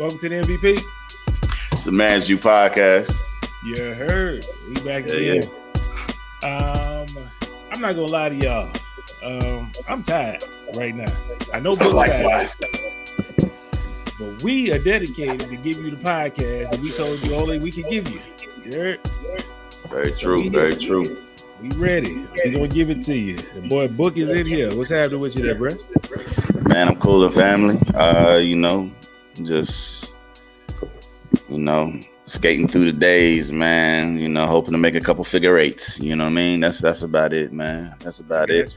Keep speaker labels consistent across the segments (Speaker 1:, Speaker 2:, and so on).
Speaker 1: Welcome to the MVP.
Speaker 2: It's the Man's You podcast.
Speaker 1: You heard. We back again. I'm not gonna lie to y'all. I'm tired right now. I know Bill's tired, but we are dedicated to give you the podcast that we told you only we could give you. You heard?
Speaker 2: Very true. Very true.
Speaker 1: We ready. We're gonna give it to you. The boy Book is in here. What's happening with you there, bro?
Speaker 2: Man, I'm cool and family. Skating through the days, man. Hoping to make a couple figure eights. You know what I mean? That's about it, man. That's about it.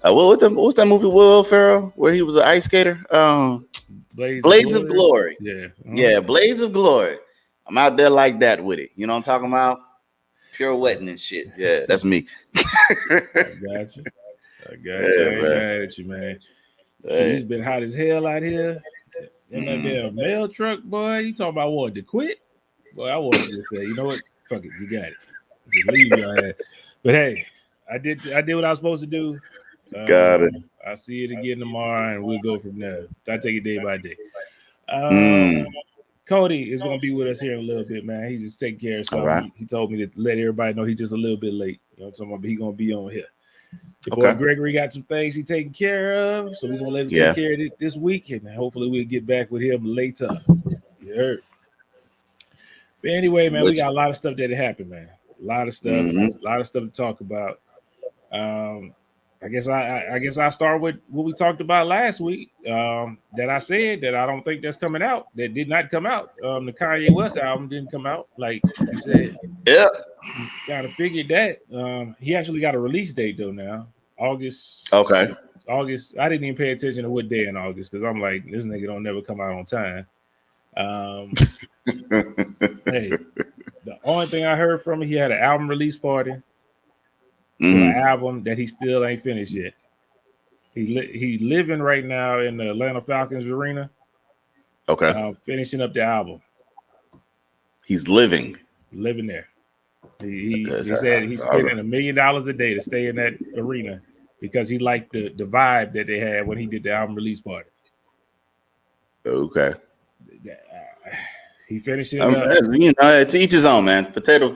Speaker 2: What's that movie with Will Ferrell where he was an ice skater? Blades of Glory.
Speaker 1: Yeah.
Speaker 2: Yeah, Blades of Glory. I'm out there like that with it. You know what I'm talking about? Pure wetting and shit. Yeah, that's me.
Speaker 1: I got you. I ain't mad at you, man. Hey. It's been hot as hell out here. In that damn mail truck, boy. You talking about wanting to quit? Boy, I wanted to just say, you know what? Fuck it, you got it. Just leave your ass. But hey, I did what I was supposed to do.
Speaker 2: Got it.
Speaker 1: I'll see it again tomorrow, and we'll go from there. I take it day by day. Cody is gonna be with us here in a little bit, man. He's just taking care of something. Right. He told me to let everybody know he's just a little bit late. You know what I'm talking about? But he's gonna be on here. The boy Gregory got some things he's taking care of, so we're gonna let him take care of it this week, and hopefully we'll get back with him later. You heard? But anyway, man, we got a lot of stuff that happened, man. A lot of stuff, a lot of stuff to talk about. I guess I'll start with what we talked about last week. That I said that I don't think that's coming out. That did not come out. The Kanye West album didn't come out, like you said.
Speaker 2: Yeah.
Speaker 1: Gotta figure that. He actually got a release date though now. August.
Speaker 2: Okay.
Speaker 1: August. I didn't even pay attention to what day in August because I'm like, this nigga don't never come out on time. Hey, the only thing I heard from him, he had an album release party to an album that he still ain't finished yet. He living right now in the Atlanta Falcons arena.
Speaker 2: Okay.
Speaker 1: Finishing up the album.
Speaker 2: He's living
Speaker 1: there. He said he's spending $1 million a day to stay in that arena because he liked the vibe that they had when he did the album release party.
Speaker 2: Okay.
Speaker 1: He finished it
Speaker 2: up. It's each his own, man. Potato,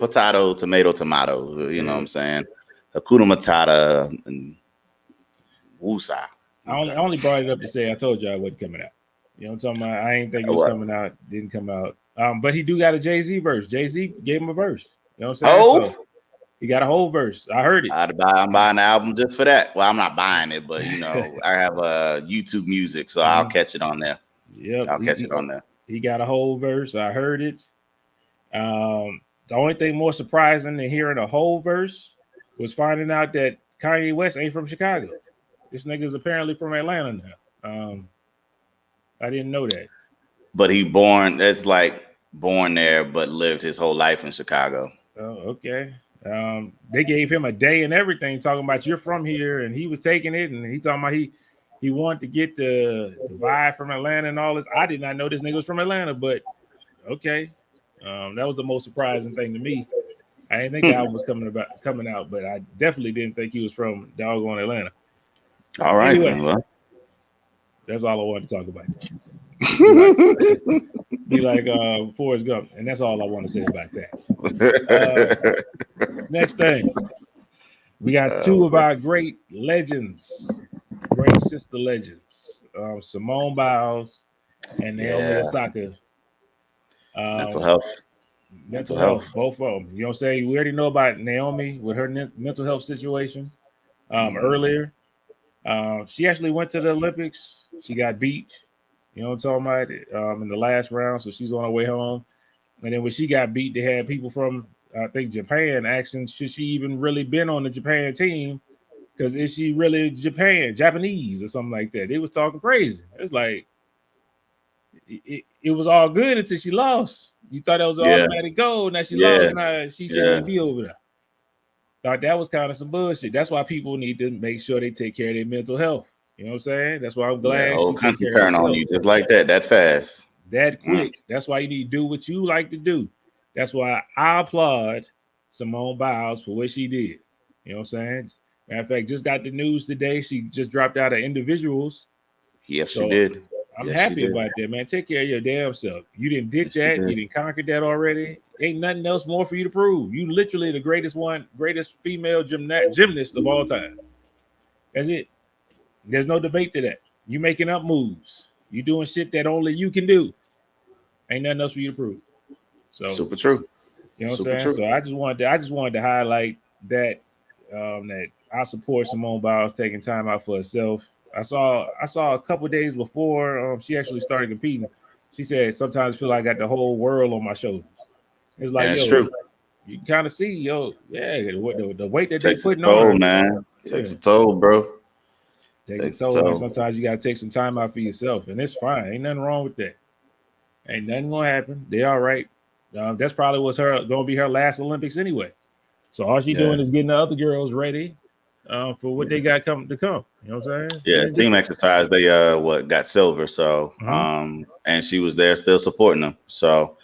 Speaker 2: tomato. You know what I'm saying? Hakuna Matata and Wusa.
Speaker 1: I only brought it up to say I told you I wasn't coming out. You know what I'm talking about? I ain't think it was coming out. Didn't come out. But he do got a Jay-Z verse. Jay-Z gave him a verse. You know what I'm saying?
Speaker 2: Oh,
Speaker 1: so he got a whole verse. I heard it.
Speaker 2: I'm buying the album just for that. Well, I'm not buying it, but I have YouTube Music, so I'll catch it on there.
Speaker 1: Yep,
Speaker 2: I'll catch it on there.
Speaker 1: He got a whole verse. I heard it. The only thing more surprising than hearing a whole verse was finding out that Kanye West ain't from Chicago. This nigga's apparently from Atlanta now. I didn't know that.
Speaker 2: But born there, but lived his whole life in Chicago.
Speaker 1: Oh, okay. They gave him a day and everything talking about you're from here, and he was taking it, and he talking about he wanted to get the vibe from Atlanta and all this. I did not know this nigga was from Atlanta, but okay. That was the most surprising thing to me. I didn't think the album was coming out, but I definitely didn't think he was from doggone Atlanta.
Speaker 2: All right,
Speaker 1: anyway,
Speaker 2: then, well.
Speaker 1: That's all I wanted to talk about. Be like Forrest Gump, and that's all I want to say about that. Next thing, we got two of our great legends, great sister legends, Simone Biles and Naomi Osaka.
Speaker 2: Mental health,
Speaker 1: both of them. You know what I'm saying? We already know about Naomi with her mental health situation earlier. She actually went to the Olympics. She got beat. You know what I'm talking about? In the last round, so she's on her way home. And then when she got beat, they had people from, I think, Japan asking, should she even really been on the Japan team? Because is she really Japanese or something like that? They was talking crazy. It's like, it was all good until she lost. You thought that was an automatic goal. Now she lost. Now she shouldn't be over there. Thought that was kind of some bullshit. That's why people need to make sure they take care of their mental health. You know what I'm saying? That's why I'm glad she took care of herself.
Speaker 2: On you just like that fast.
Speaker 1: That quick. That's why you need to do what you like to do. That's why I applaud Simone Biles for what she did. You know what I'm saying? Matter of fact, just got the news today. She just dropped out of individuals.
Speaker 2: Yes, she did.
Speaker 1: I'm
Speaker 2: Yes, she
Speaker 1: happy
Speaker 2: did.
Speaker 1: about that, man. Take care of your damn self. You didn't did
Speaker 2: Yes, she
Speaker 1: that. You
Speaker 2: did.
Speaker 1: didn't conquer that already. Ain't nothing else more for you to prove. You literally the greatest female gymnast of all time. That's it. There's no debate to that. You making up moves. You doing shit that only you can do. Ain't nothing else for you to prove. So
Speaker 2: Super true.
Speaker 1: you know what I'm
Speaker 2: Super
Speaker 1: saying?
Speaker 2: true.
Speaker 1: So I just wanted to highlight that that I support Simone Biles taking time out for herself. I saw a couple days before she actually started competing. She said sometimes I feel like I got the whole world on my shoulders. It's like,
Speaker 2: Yeah, it's
Speaker 1: yo,
Speaker 2: true.
Speaker 1: you can kind of see, yo, yeah, what the weight that they
Speaker 2: Takes its
Speaker 1: putting on
Speaker 2: toll,
Speaker 1: her.
Speaker 2: man.
Speaker 1: Yeah,
Speaker 2: Takes a toll, bro.
Speaker 1: takes a
Speaker 2: Takes a
Speaker 1: toll, and
Speaker 2: toll.
Speaker 1: sometimes you gotta take some time out for yourself, and it's fine. Ain't nothing wrong with that. Ain't nothing gonna happen. They all right. That's probably what's her gonna be her last Olympics anyway. So all she
Speaker 2: Yeah.
Speaker 1: doing is getting the other girls ready for what they got to come. You know what I'm saying? She
Speaker 2: Yeah,
Speaker 1: ain't just
Speaker 2: team exercise. They got silver. So
Speaker 1: uh-huh.
Speaker 2: and she was there still supporting them. So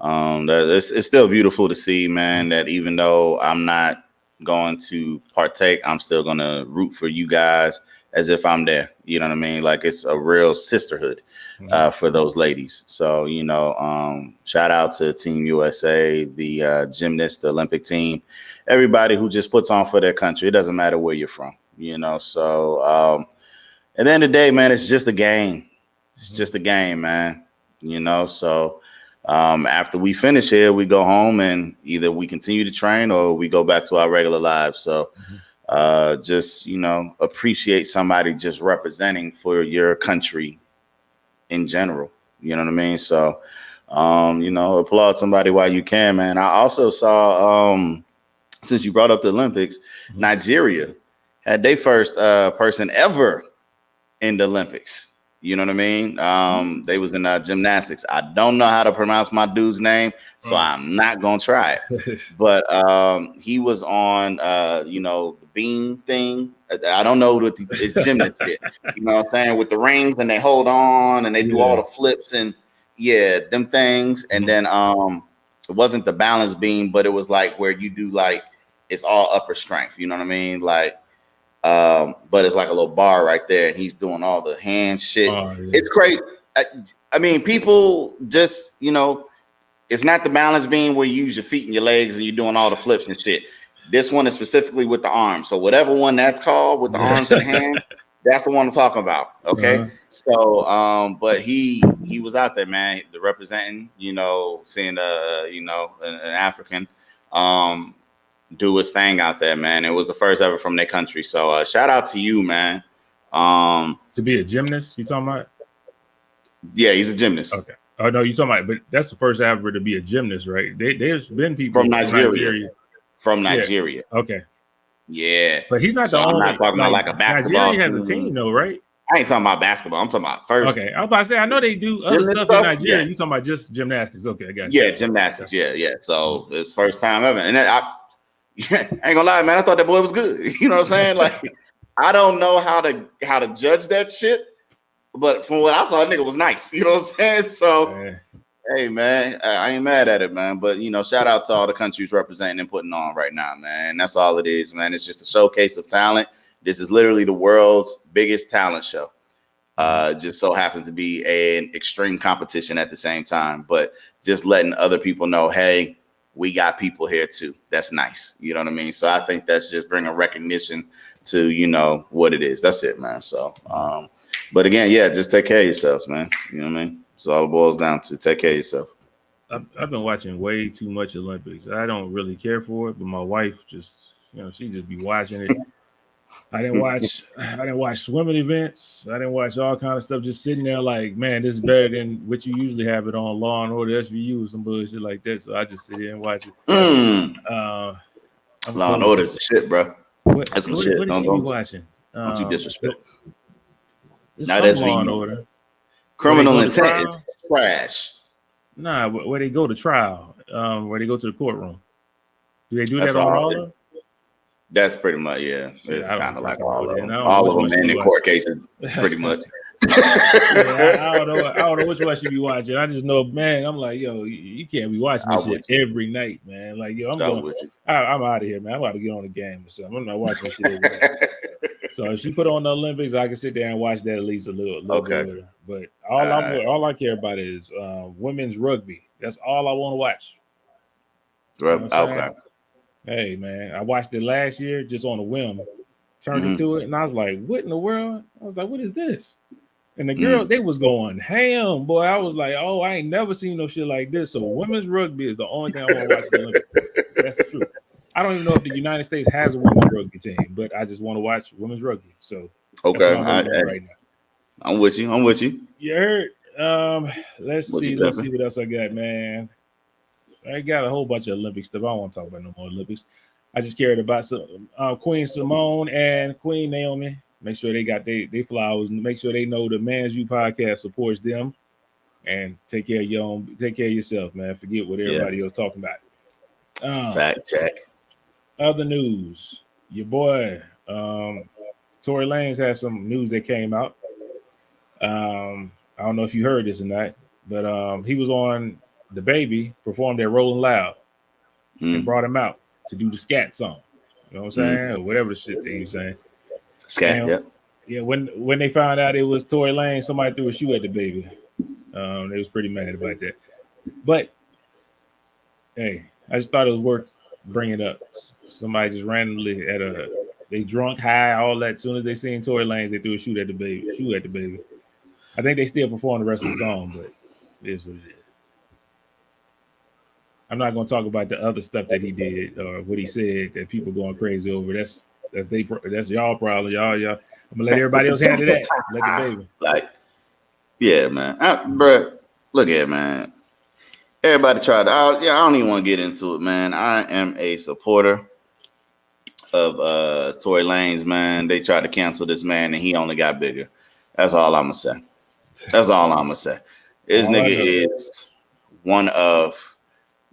Speaker 2: it's still beautiful to see, man. That even though I'm not going to partake, I'm still gonna root for you guys as if I'm there. You know what I mean? Like it's a real sisterhood for those ladies. So shout out to Team USA, the gymnast, the Olympic team, everybody who just puts on for their country. It doesn't matter where you're from. So at the end of the day, man, it's just a game. It's just a game, man. So after we finish here, we go home and either we continue to train or we go back to our regular lives. So just, appreciate somebody just representing for your country in general. You know what I mean? So, applaud somebody while you can, man. I also saw, since you brought up the Olympics, Nigeria had their first person ever in the Olympics. You know what I mean? They was in gymnastics. I don't know how to pronounce my dude's name, so I'm not gonna try it. But he was on, the beam thing. I don't know what it's gymnast shit. You know what I'm saying? With the rings and they hold on and they do all the flips and them things. And then it wasn't the balance beam, but it was like where you do like it's all upper strength. You know what I mean? Like. But it's like a little bar right there, and he's doing all the hand shit. It's crazy. I mean, people just, it's not the balance beam where you use your feet and your legs and you're doing all the flips and shit. This one is specifically with the arms. So whatever one that's called with the arms and the hand, that's the one I'm talking about. Okay. So, but he was out there, man, representing, seeing an African, do his thing out there, man. It was the first ever from their country. So shout out to you, man.
Speaker 1: To be a gymnast, you talking about?
Speaker 2: Yeah, he's a gymnast.
Speaker 1: Okay. Oh no, you talking about? But that's the first ever to be a gymnast, right? There's been people
Speaker 2: from Nigeria. From Nigeria.
Speaker 1: Yeah. Okay.
Speaker 2: Yeah.
Speaker 1: But he's not
Speaker 2: so
Speaker 1: the only.
Speaker 2: I'm not talking about like a basketball.
Speaker 1: Nigeria has a team though, right?
Speaker 2: I ain't talking about basketball. I'm talking about first.
Speaker 1: Okay, I was about to say I know they do other stuff in Nigeria. Yes. You talking about just gymnastics? Okay, I got you.
Speaker 2: Yeah, gymnastics. Yeah. So it's first time ever, and I ain't gonna lie, man. I thought that boy was good. You know what I'm saying? Like, I don't know how to judge that shit, but from what I saw, that nigga was nice. You know what I'm saying? So, hey, man, I ain't mad at it, man. But shout out to all the countries representing and putting on right now, man. That's all it is, man. It's just a showcase of talent. This is literally the world's biggest talent show. Just so happens to be an extreme competition at the same time, but just letting other people know, hey, we got people here too. That's nice. You know what I mean? So I think that's just bringing recognition to, what it is. That's it, man. So, but again, yeah, just take care of yourselves, man. You know what I mean? So all it boils down to take care of yourself.
Speaker 1: I've been watching way too much Olympics. I don't really care for it, but my wife just, she just be watching it. I didn't watch swimming events. I didn't watch all kind of stuff. Just sitting there like, man, this is better than what you usually have it on Law and Order SVU or some bullshit like that. So I just sit here and watch it.
Speaker 2: Law and Order is the shit, bro. That's some shit.
Speaker 1: What is she be watching?
Speaker 2: Don't you disrespect?
Speaker 1: Not SVU. Law and Order.
Speaker 2: Criminal Intent is trash.
Speaker 1: Nah, where they go to trial, where they go to the courtroom. Do they do that on all of them?
Speaker 2: That's pretty much, yeah. It's kind of like all of them.
Speaker 1: All
Speaker 2: of them in court cases, pretty much.
Speaker 1: I don't know which one I should be watching. I just know, man, I'm like, yo, you can't be watching this shit every night, man. Like, yo, I'm out of here, man. I'm about to get on the game or something. I'm not watching this shit every night. So if she put on the Olympics, I can sit there and watch that at least a little bit with her. But all I care about is women's rugby. That's all I want to watch. You know what I'm saying?
Speaker 2: Okay.
Speaker 1: Hey man, I watched it last year just on a whim. Turned into it, and I was like, "What in the world?" I was like, "What is this?" And the girl, they was going ham, boy. I was like, "Oh, I ain't never seen no shit like this." So women's rugby is the only thing I want to watch at the Olympics. That's the truth. I don't even know if the United States has a women's rugby team, but I just want to watch women's rugby. So that's what I'm waiting on right now.
Speaker 2: I'm with you.
Speaker 1: You heard? Let's see what else I got, man. I got a whole bunch of Olympic stuff. I don't want to talk about no more Olympics. I just cared about some Queen Simone and Queen Naomi. Make sure they got they flowers. Make sure they know the Man's View podcast supports them. And take care of yourself, man. Forget what everybody else talking about.
Speaker 2: Fact check.
Speaker 1: Other news. Your boy, Tory Lanez had some news that came out. I don't know if you heard this or not, but he was on The Baby, performed at Rolling Loud, and brought him out to do the scat song. You know what I'm saying? Or whatever the shit they was saying.
Speaker 2: Scat,
Speaker 1: yeah. When they found out it was Tory Lanez, somebody threw a shoe at The Baby. They was pretty mad about that. But hey, I just thought it was worth bringing up. Somebody just randomly they drunk, high, all that. As soon as they seen Tory Lanez, they threw a shoe at the baby. I think they still perform the rest of the song, but it is what it is. I'm not going to talk about the other stuff that he did or what he said that people going crazy over. That's y'all problem. Y'all. I'm gonna let everybody else handle that. Let The Baby.
Speaker 2: Like, yeah, man, bro. Look at it, man. Everybody tried. I don't even want to get into it, man. I am a supporter of Tory Lanez, man. They tried to cancel this man, and he only got bigger. That's all I'm gonna say. This nigga is one of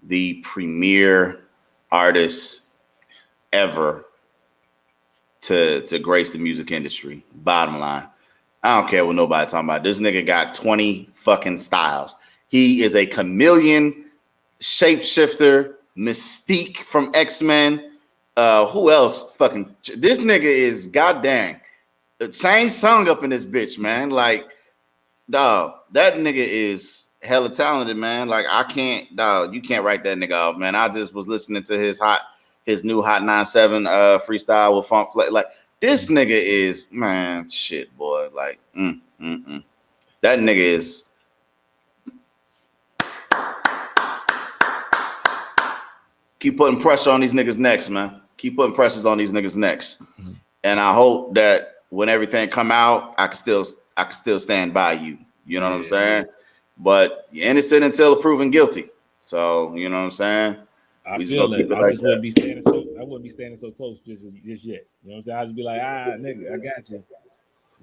Speaker 2: the premier artists ever to grace the music industry. Bottom line, I don't care what nobody talking about. This nigga got 20 fucking styles. He is a chameleon, shapeshifter, Mystique from X-Men. Who else? Fucking this nigga is goddamn. Same song up in this bitch, man. Like, dog, that nigga is hella talented, man. Like, you can't write that nigga off, man. I just was listening to his new Hot 97 freestyle with Funk Flex. Like, this nigga is, man, shit, boy. Like, that nigga is. Keep putting pressure on these niggas' necks, man. Keep putting pressures on these niggas' necks. And I hope that when everything come out, I can still stand by you. You know what I'm saying? But you're innocent until proven guilty. So, you know what I'm saying?
Speaker 1: I feel that. I wouldn't be standing so close just yet. You know what I'm saying? I'd just be like, nigga, I got you.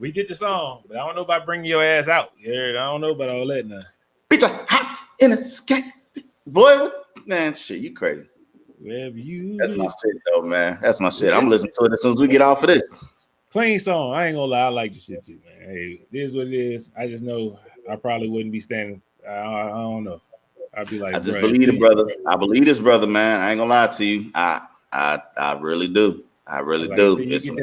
Speaker 1: We get the song, but I don't know about bringing your ass out. Yeah, I don't know about all that now.
Speaker 2: Bitch, I hot in a scat. Boy, man, shit, you crazy. That's my shit, though, man. That's my shit. I'm listening to it as soon as we get off of this.
Speaker 1: Clean song. I ain't gonna lie. I like the shit too, man. Hey, it is what it is. I just know I probably wouldn't be standing. I don't know. I'd be like,
Speaker 2: I just believe it, brother. I believe this, brother, man. I ain't gonna lie to you. I really do. I really do. It's some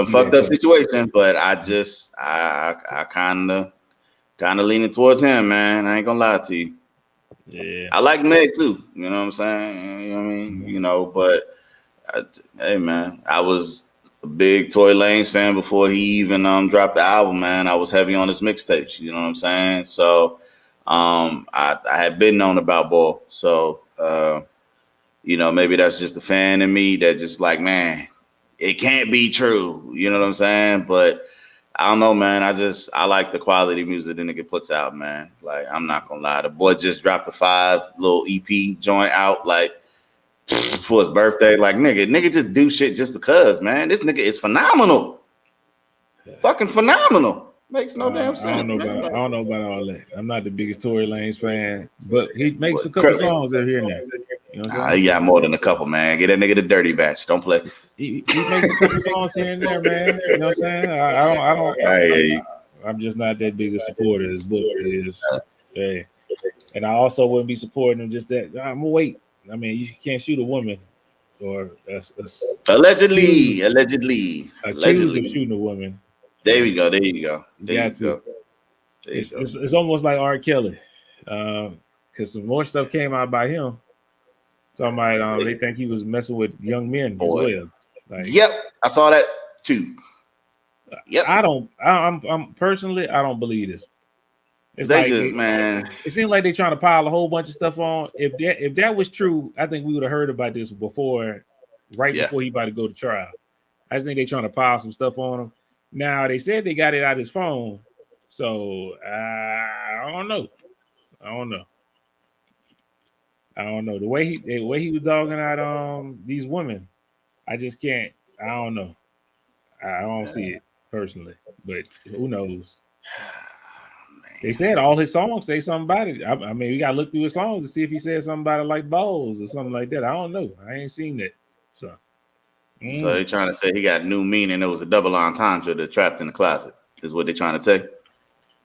Speaker 2: fucked up situation, but I kind of leaning towards him, man. I ain't gonna lie to you.
Speaker 1: Yeah,
Speaker 2: I like Meg too. You know what I'm saying? You know what I mean? You know, but hey, man, I was a big Tory Lanez fan before he even dropped the album, man. I was heavy on his mixtapes. You know what I'm saying? So I had been known about Boy. So you know, maybe that's just a fan in me that just like, man, it can't be true. You know what I'm saying? But I don't know, man. I like the quality music the nigga puts out, man. Like, I'm not gonna lie. The boy just dropped a 5 little EP joint out, like, for his birthday. Like, nigga just do shit just because, man. This nigga is phenomenal. Fucking phenomenal. Makes no damn sense.
Speaker 1: I don't know about all that. I'm not the biggest Tory Lanez fan, but he makes a couple songs over here and there. You know
Speaker 2: he got more than a couple, man. Get that nigga the dirty batch. Don't play.
Speaker 1: He makes a couple songs here and there, man. You know what I'm saying? I don't. I'm just not that big a supporter. His book is, hey. And I also wouldn't be supporting him just that. I'm gonna wait. I mean, you can't shoot a woman or
Speaker 2: Allegedly,
Speaker 1: accused,
Speaker 2: allegedly,
Speaker 1: accused of
Speaker 2: allegedly.
Speaker 1: shooting a woman.
Speaker 2: There we go. There you go.
Speaker 1: You
Speaker 2: There you
Speaker 1: got to.
Speaker 2: go. There you go.
Speaker 1: It's almost like R. Kelly, because some more stuff came out by him. Talking about they think he was messing with young men as
Speaker 2: Boy.
Speaker 1: well. Like,
Speaker 2: Yep, I saw that too. Yep.
Speaker 1: I'm personally, I don't believe this. It's
Speaker 2: They
Speaker 1: like
Speaker 2: just, man.
Speaker 1: it seems like they're trying to pile a whole bunch of stuff on. If that was true, I think we would have heard about this before, right
Speaker 2: Yeah.
Speaker 1: before he about to go to trial. I just think they're trying to pile some stuff on him. Now they said they got it out of his phone, so I don't know. I don't know. I don't know the way he was dogging out these women. I just can't. I don't know. I don't see it personally, but who knows? They said all his songs say something about it. I mean, we gotta look through his songs to see if he said something about it, like balls or something like that. I don't know. I ain't seen that. So,
Speaker 2: So they're trying to say he got new meaning. It was a double entendre that trapped in the closet. Is what they're trying to say.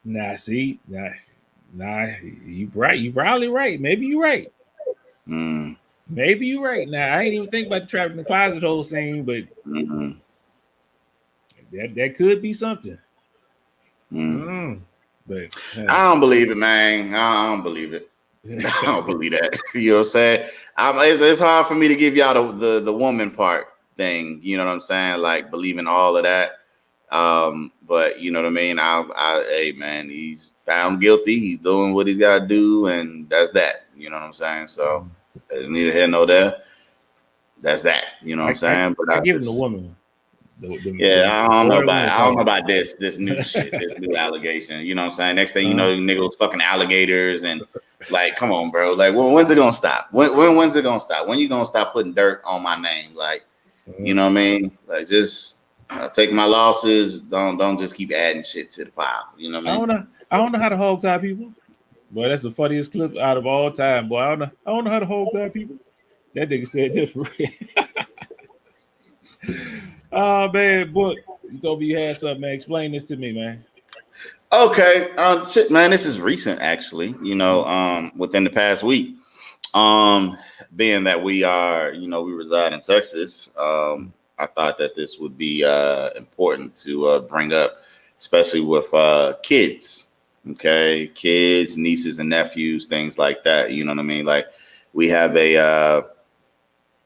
Speaker 1: nah. See, nah. You right. You probably right. Maybe you right.
Speaker 2: Mm.
Speaker 1: Maybe you right. Now I ain't even think about the trap in the closet whole scene, but that could be something. But
Speaker 2: I don't believe it, man. I don't believe it. I don't believe that. You know what I'm saying? It's hard for me to give y'all the woman part thing. You know what I'm saying? Like believing all of that. But you know what I mean? Hey man, he's found guilty. He's doing what he's got to do, and that's that. You know what I'm saying? So neither here nor there. That's that. You know what I'm saying? But
Speaker 1: I give him the woman.
Speaker 2: I don't know
Speaker 1: whatever
Speaker 2: about
Speaker 1: one's
Speaker 2: I don't know
Speaker 1: called.
Speaker 2: about this new shit, this new allegation. You know what I'm saying? Next thing you know, nigga was fucking alligators and like, come on, bro. Like, when's it gonna stop? When's it gonna stop? When you gonna stop putting dirt on my name? Like, you know what I mean? Like, just take my losses. Don't just keep adding shit to the pile. You know what I mean?
Speaker 1: I don't know how to hog tie people. Boy, that's the funniest clip out of all time. Boy, I don't know how to hog tie people. That nigga said this for real. Oh man, book. You told me you had something, man. Explain this to me, man.
Speaker 2: Okay, shit, man. This is recent, actually. You know, within the past week. Being that we are, you know, we reside in Texas. I thought that this would be important to bring up, especially with kids. Okay, kids, nieces and nephews, things like that. You know what I mean? Like we have a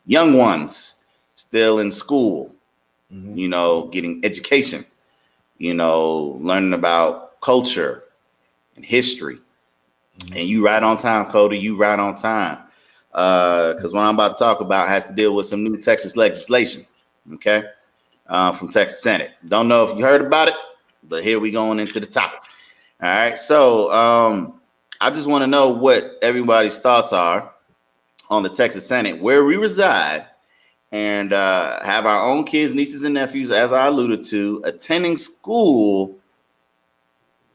Speaker 2: young ones still in school. You know, getting education. You know, learning about culture and history. And you right on time, Cody. You right on time. Because what I'm about to talk about has to deal with some new Texas legislation. Okay. From Texas Senate. Don't know if you heard about it, but here we going into the topic. All right. So I just want to know what everybody's thoughts are on the Texas Senate, where we reside, and have our own kids, nieces, and nephews, as I alluded to, attending school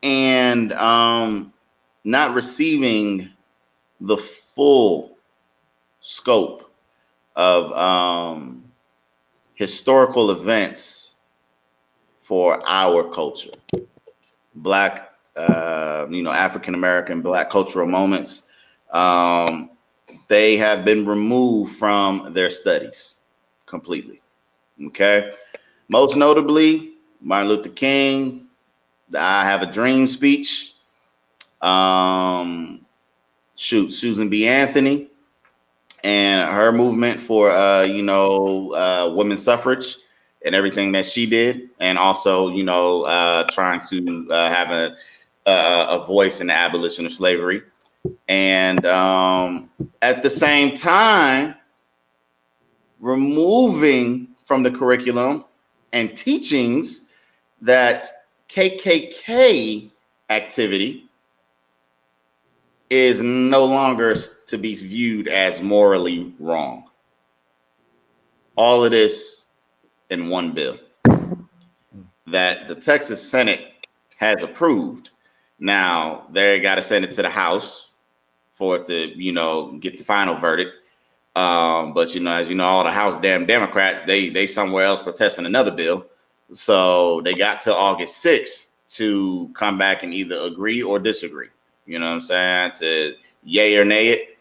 Speaker 2: and not receiving the full scope of historical events for our culture. Black, you know, African American, Black cultural moments. They have been removed from their studies completely. Okay. Most notably, Martin Luther King, the I Have a Dream speech. Susan B. Anthony and her movement for you know, women's suffrage and everything that she did, and also, you know, trying to have a voice in the abolition of slavery, and at the same time removing from the curriculum and teachings that KKK activity is no longer to be viewed as morally wrong. All of this in one bill that the Texas Senate has approved. Now they got to send it to the House for it to, you know, get the final verdict. But you know, as you know, all the House damn Democrats, they somewhere else protesting another bill. So they got till August 6th to come back and either agree or disagree. You know what I'm saying? To yay or nay it.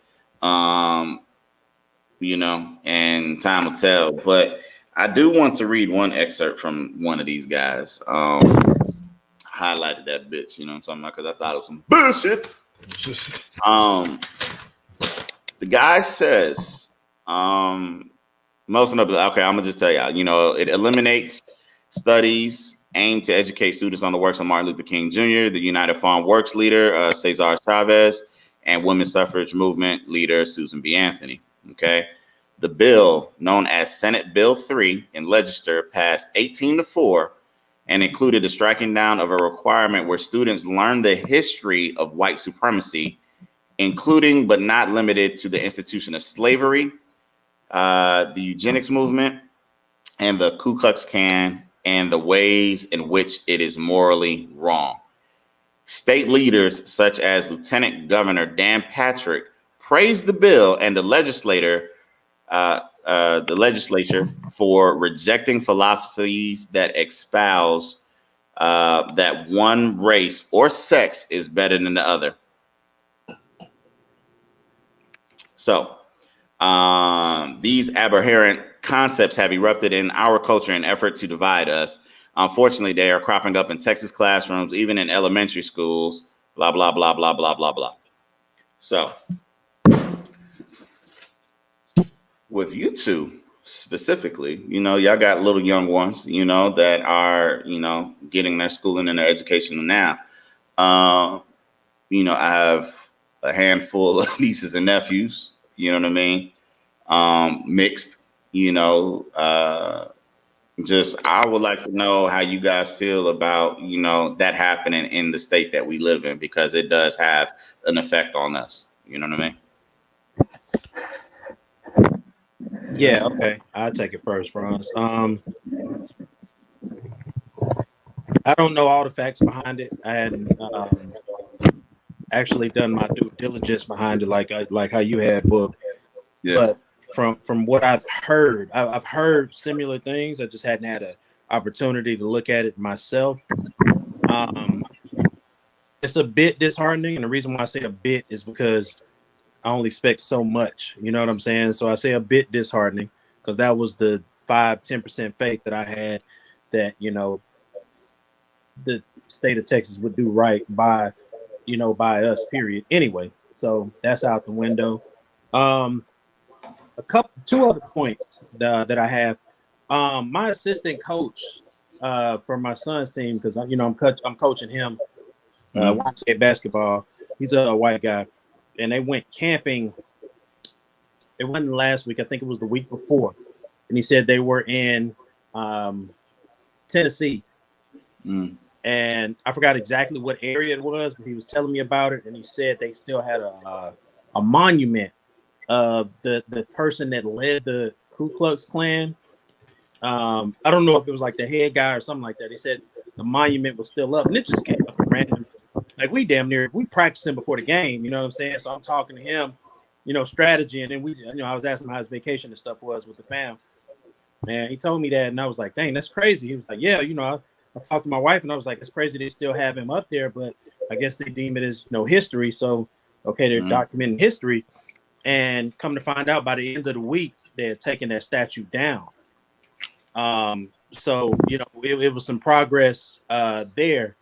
Speaker 2: You and time will tell. But I do want to read one excerpt from one of these guys. Highlighted that bitch, you know what I'm talking about, because I thought it was some bullshit. The guy says, most of the, okay, I'm gonna just tell y'all, it eliminates studies aimed to educate students on the works of Martin Luther King Jr., the United Farm Works leader, Cesar Chavez, and women's suffrage movement leader, Susan B. Anthony. Okay. The bill, known as Senate Bill 3 in Legislature, passed 18-4 and included the striking down of a requirement where students learn the history of white supremacy, including but not limited to the institution of slavery, the eugenics movement, and the Ku Klux Klan, and the ways in which it is morally wrong. State leaders such as Lieutenant Governor Dan Patrick praised the bill and the legislature for rejecting philosophies that espouse that one race or sex is better than the other. So these aberrant concepts have erupted in our culture in an effort to divide us. Unfortunately, they are cropping up in Texas classrooms, even in elementary schools, blah, blah, blah, blah, blah, blah, blah. So with you two specifically, y'all got little young ones, that are, getting their schooling and their education now. I have a handful of nieces and nephews, you know what I mean? Mixed, just I would like to know how you guys feel about, that happening in the state that we live in, because it does have an effect on us. You know what I mean?
Speaker 3: Yeah, okay. I'll take it first, Franz. I don't know all the facts behind it. I hadn't actually done my due diligence behind it, like how you had, book. Yeah. But from what I've heard similar things. I just hadn't had an opportunity to look at it myself. It's a bit disheartening, and the reason why I say a bit is because I only expect so much. You know what I'm saying? So I say a bit disheartening because that was the 5-10% faith that I had that, the state of Texas would do right by us, period. Anyway, so that's out the window. Two other points that I have. My assistant coach for my son's team, because I'm coaching him YMCA basketball. He's a white guy, and they went camping. It wasn't last week. I think it was the week before, and he said they were in Tennessee. And I forgot exactly what area it was, but he was telling me about it, and he said they still had a monument of the person that led the Ku Klux Klan. I don't know if it was like the head guy or something like that. He said the monument was still up, and it just came up random. Like we practicing before the game, you know what I'm saying? So I'm talking to him, strategy, and then I was asking him how his vacation and stuff was with the fam. Man, he told me that, and I was like, dang, that's crazy. He was like, yeah, I talked to my wife, and I was like, it's crazy they still have him up there, but I guess they deem it as history. So, okay, they're documenting history. And come to find out, by the end of the week, they're taking that statue down. So, it was some progress there.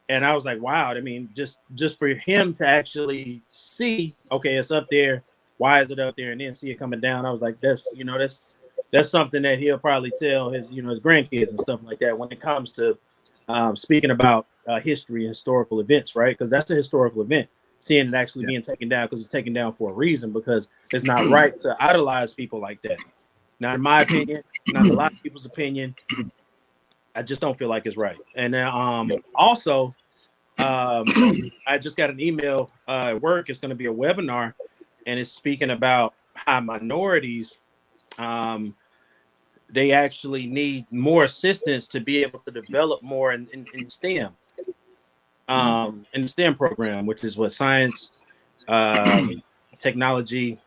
Speaker 3: And I was like, wow, I mean, just for him to actually see, okay, it's up there. Why is it up there? And then see it coming down. I was like, that's something that he'll probably tell his grandkids and stuff like that when it comes to speaking about history and historical events, right? Because that's a historical event, seeing it actually being taken down, because it's taken down for a reason, because it's not right to idolize people like that. Not in my opinion, not in a lot of people's opinion. I just don't feel like it's right. And then also, I just got an email at work. It's going to be a webinar, and it's speaking about how minorities, they actually need more assistance to be able to develop more in STEM, in the STEM program, which is what science, technology,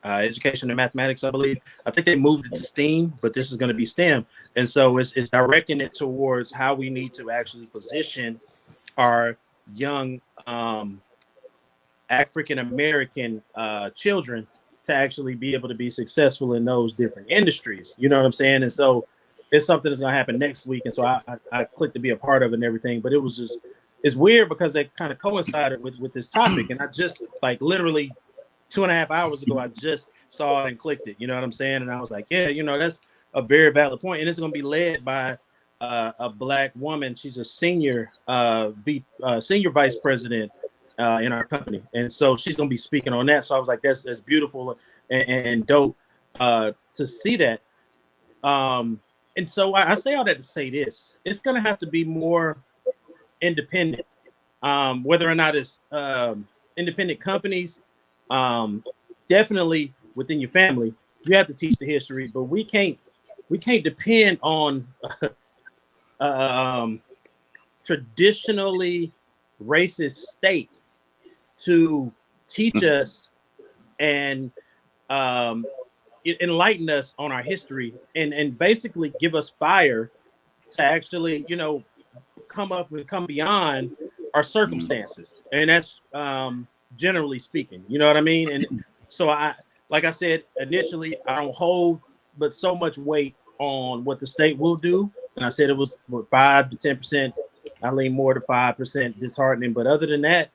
Speaker 3: education, and mathematics, I believe. I think they moved it to STEAM, but this is going to be STEM. And so it's directing it towards how we need to actually position our young African-American children to actually be able to be successful in those different industries. You know what I'm saying? And so it's something that's gonna happen next week. And so I clicked to be a part of it and everything. But it was just, it's weird because it kind of coincided with this topic. And I just like literally 2.5 hours ago, I just saw it and clicked it. You know what I'm saying? And I was like, yeah, you know, that's a very valid point. And it's gonna be led by a Black woman. She's a senior senior vice president in our company, and so she's gonna be speaking on that. So I was like, that's beautiful and dope to see that. And so I say all that to say this: it's gonna have to be more independent, whether or not it's independent companies. Definitely within your family, you have to teach the history, but we can't depend on traditionally racist state to teach us and enlighten us on our history and basically give us fire to actually, you know, come beyond our circumstances. And that's generally speaking, you know what I mean? And so like I said initially, I don't hold but so much weight on what the state will do. And I said it was 5 to 10%. I lean more to 5% disheartening. But other than that,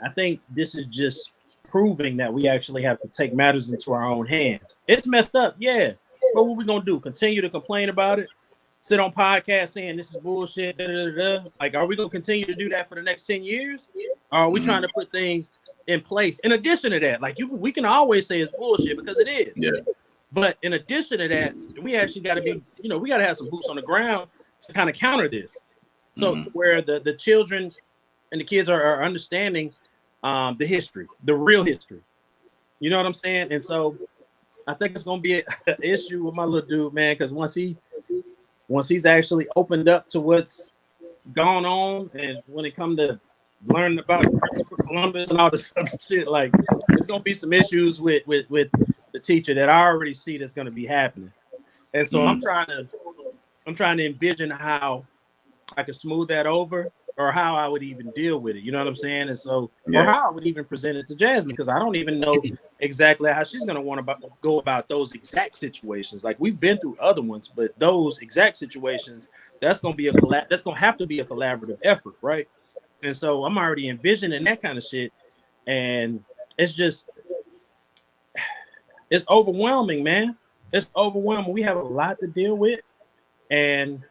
Speaker 3: I think this is just proving that we actually have to take matters into our own hands. It's messed up, yeah. But what we gonna do? Continue to complain about it? Sit on podcasts saying this is bullshit? Like, are we gonna continue to do that for the next 10 years? Or are we trying to put things in place? In addition to that, like we can always say it's bullshit because it is.
Speaker 2: Yeah.
Speaker 3: But in addition to that, we actually got to be, you know, we got to have some boots on the ground to kind of counter this. So where the children and the kids are understanding the history, the real history. You know what I'm saying? And so I think it's going to be an issue with my little dude, man, because once he's actually opened up to what's gone on, and when it comes to learning about Christopher Columbus and all this other shit, like there's going to be some issues with the teacher that I already see that's going to be happening. And so I'm trying to envision how I could smooth that over, or how I would even deal with it. You know what I'm saying? And so, or how I would even present it to Jasmine, because I don't even know exactly how she's going to go about those exact situations. Like, we've been through other ones, but those exact situations, that's going to have to be a collaborative effort, right? And so I'm already envisioning that kind of shit, and it's overwhelming, man. It's overwhelming. We have a lot to deal with, and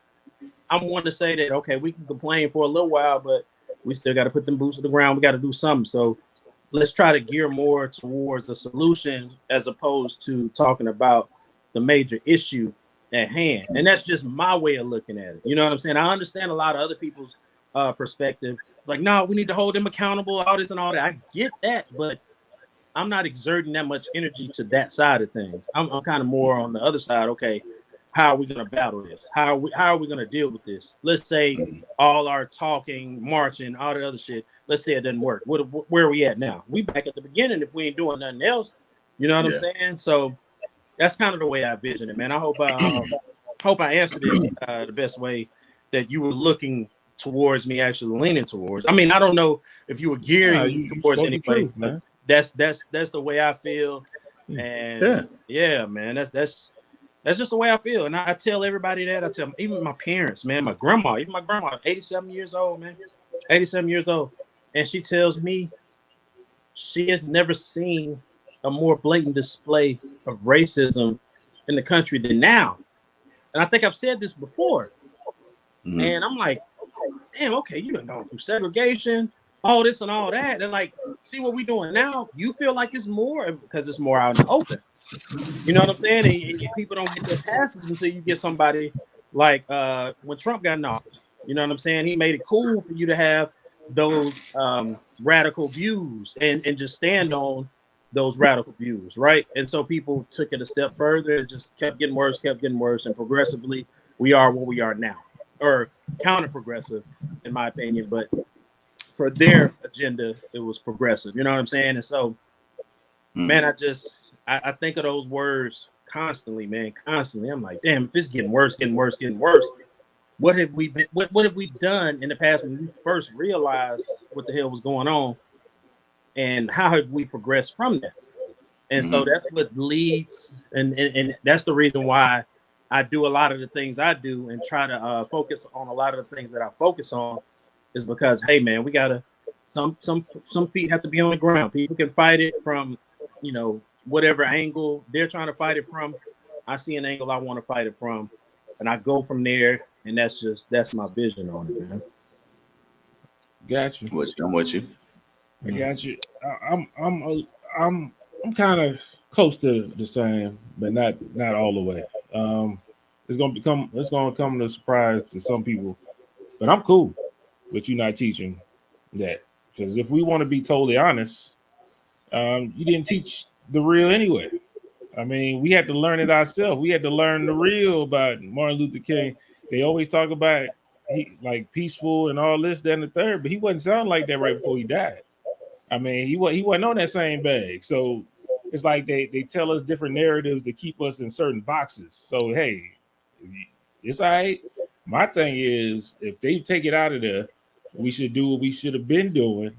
Speaker 3: I want to say that, okay, we can complain for a little while, but we still got to put them boots on the ground. We got to do something. So let's try to gear more towards a solution as opposed to talking about the major issue at hand. And that's just my way of looking at it. You know what I'm saying? I understand a lot of other people's perspective. It's like, no, we need to hold them accountable, all this and all that. I get that, but I'm not exerting that much energy to that side of things. I'm kind of more on the other side. Okay, how are we going to battle this? How are we going to deal with this? Let's say all our talking, marching, all the other shit, let's say it doesn't work. Where are we at now? We back at the beginning if we ain't doing nothing else. You know what I'm saying? So that's kind of the way I vision it, man. I hope I answered it the best way that you were looking towards me actually leaning towards. I mean, I don't know if you were gearing towards anybody, but that's the way I feel. And yeah, man, that's just the way I feel. And I tell everybody that. I tell even my parents, man, my grandma, 87 years old, man, 87 years old. And she tells me she has never seen a more blatant display of racism in the country than now. And I think I've said this before. And I'm like, damn, okay, you done gone through segregation, all this and all that. And like, see what we doing now? You feel like it's more because it's more out in the open. You know what I'm saying? And people don't get their passes until you get somebody like when Trump got in office. You know what I'm saying? He made it cool for you to have those radical views and just stand on those radical views, right? And so people took it a step further. It just kept getting worse, and progressively we are where we are now, or counter-progressive, in my opinion. But for their agenda, it was progressive. You know what I'm saying? And so, man, I think of those words constantly, man, constantly. I'm like, damn, if it's getting worse, what have we been? What have we done in the past when we first realized what the hell was going on, and how have we progressed from that? And so that's what leads, and that's the reason why I do a lot of the things I do and try to focus on a lot of the things that I focus on, is because, hey man, we gotta some feet have to be on the ground. People can fight it from, whatever angle they're trying to fight it from. I see an angle I want to fight it from, and I go from there, and that's my vision on it, man.
Speaker 1: Got you.
Speaker 2: I'm with you.
Speaker 1: I got you. I'm kind of close to the same, but not all the way. It's gonna come as a surprise to some people, but I'm cool with you not teaching that, because if we want to be totally honest, you didn't teach the real anyway. I mean, we had to learn it ourselves. We had to learn the real about Martin Luther King. They always talk about he like peaceful and all this, that, and the third, but he wasn't sound like that right before he died. I mean, he wasn't on that same bag. So it's like they tell us different narratives to keep us in certain boxes. So hey, it's all right. My thing is, if they take it out of there, we should do what we should have been doing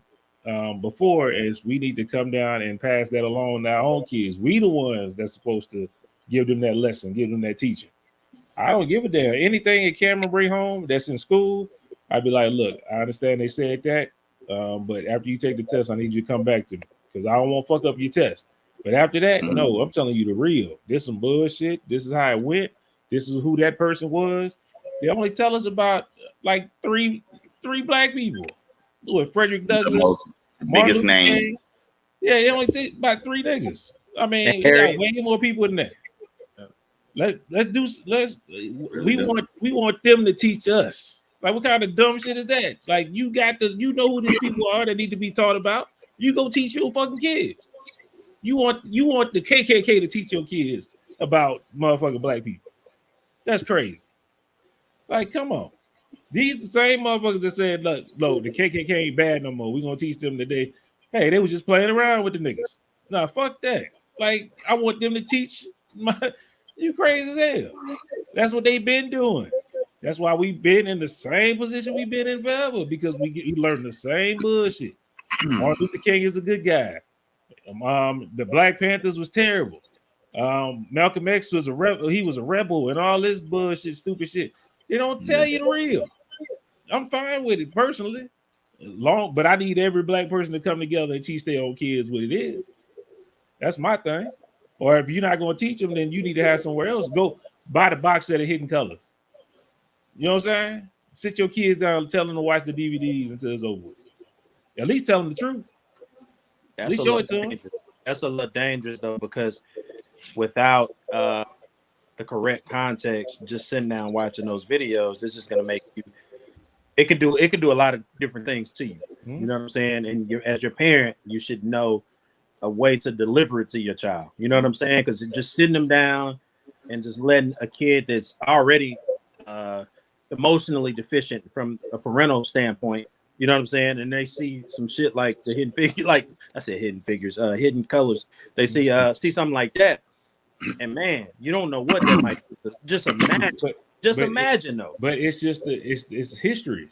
Speaker 1: before. Is we need to come down and pass that along to our own kids. We the ones that's supposed to give them that lesson, give them that teaching. I don't give a damn. Anything that Cameron bring home that's in school, I'd be like, look, I understand they said that, but after you take the test, I need you to come back to me because I don't want to fuck up your test. But after that, no, I'm telling you the real. This some bullshit. This is how it went. This is who that person was. They only tell us about like three black people. What, Frederick Douglass,
Speaker 2: The
Speaker 1: Martin
Speaker 2: biggest
Speaker 1: Luther
Speaker 2: name.
Speaker 1: King. Yeah, they only take about 3 niggas. I mean, we got way more people than that. We want them to teach us. Like, what kind of dumb shit is that? Like, you know who these people are that need to be taught about. You go teach your fucking kids. You want the KKK to teach your kids about motherfucking black people. That's crazy. Like, come on. These the same motherfuckers that said, look, the KKK ain't bad no more. We're gonna teach them today. Hey, they was just playing around with the niggas. Nah, fuck that. Like, I want them to teach you crazy as hell. That's what they've been doing. That's why we've been in the same position we've been in forever, because we learn the same bullshit. Martin Luther King is a good guy. The Black Panthers was terrible. Malcolm X was a rebel. He was a rebel and all this bullshit, stupid shit. They don't tell you the real. I'm fine with it personally, but I need every black person to come together and teach their own kids what it is. That's my thing. Or if you're not going to teach them, then you need to have somewhere else. Go buy the box set of Hidden Colors. You know what I'm saying? Sit your kids down, tell them to watch the DVDs until it's over with. At least tell them the truth. At least show it to them.
Speaker 3: That's a little dangerous though, because without the correct context, just sitting down watching those videos, it's just gonna make you. It could do a lot of different things to you. You know what I'm saying? And as your parent, you should know a way to deliver it to your child. You know what I'm saying? Because just sitting them down and just letting a kid that's already emotionally deficient from a parental standpoint, you know what I'm saying? And they see some shit like the hidden figure, like I said, hidden colors. They see something like that, and man, you don't know what that might be. Just imagine. Imagine though.
Speaker 1: But it's just it's history.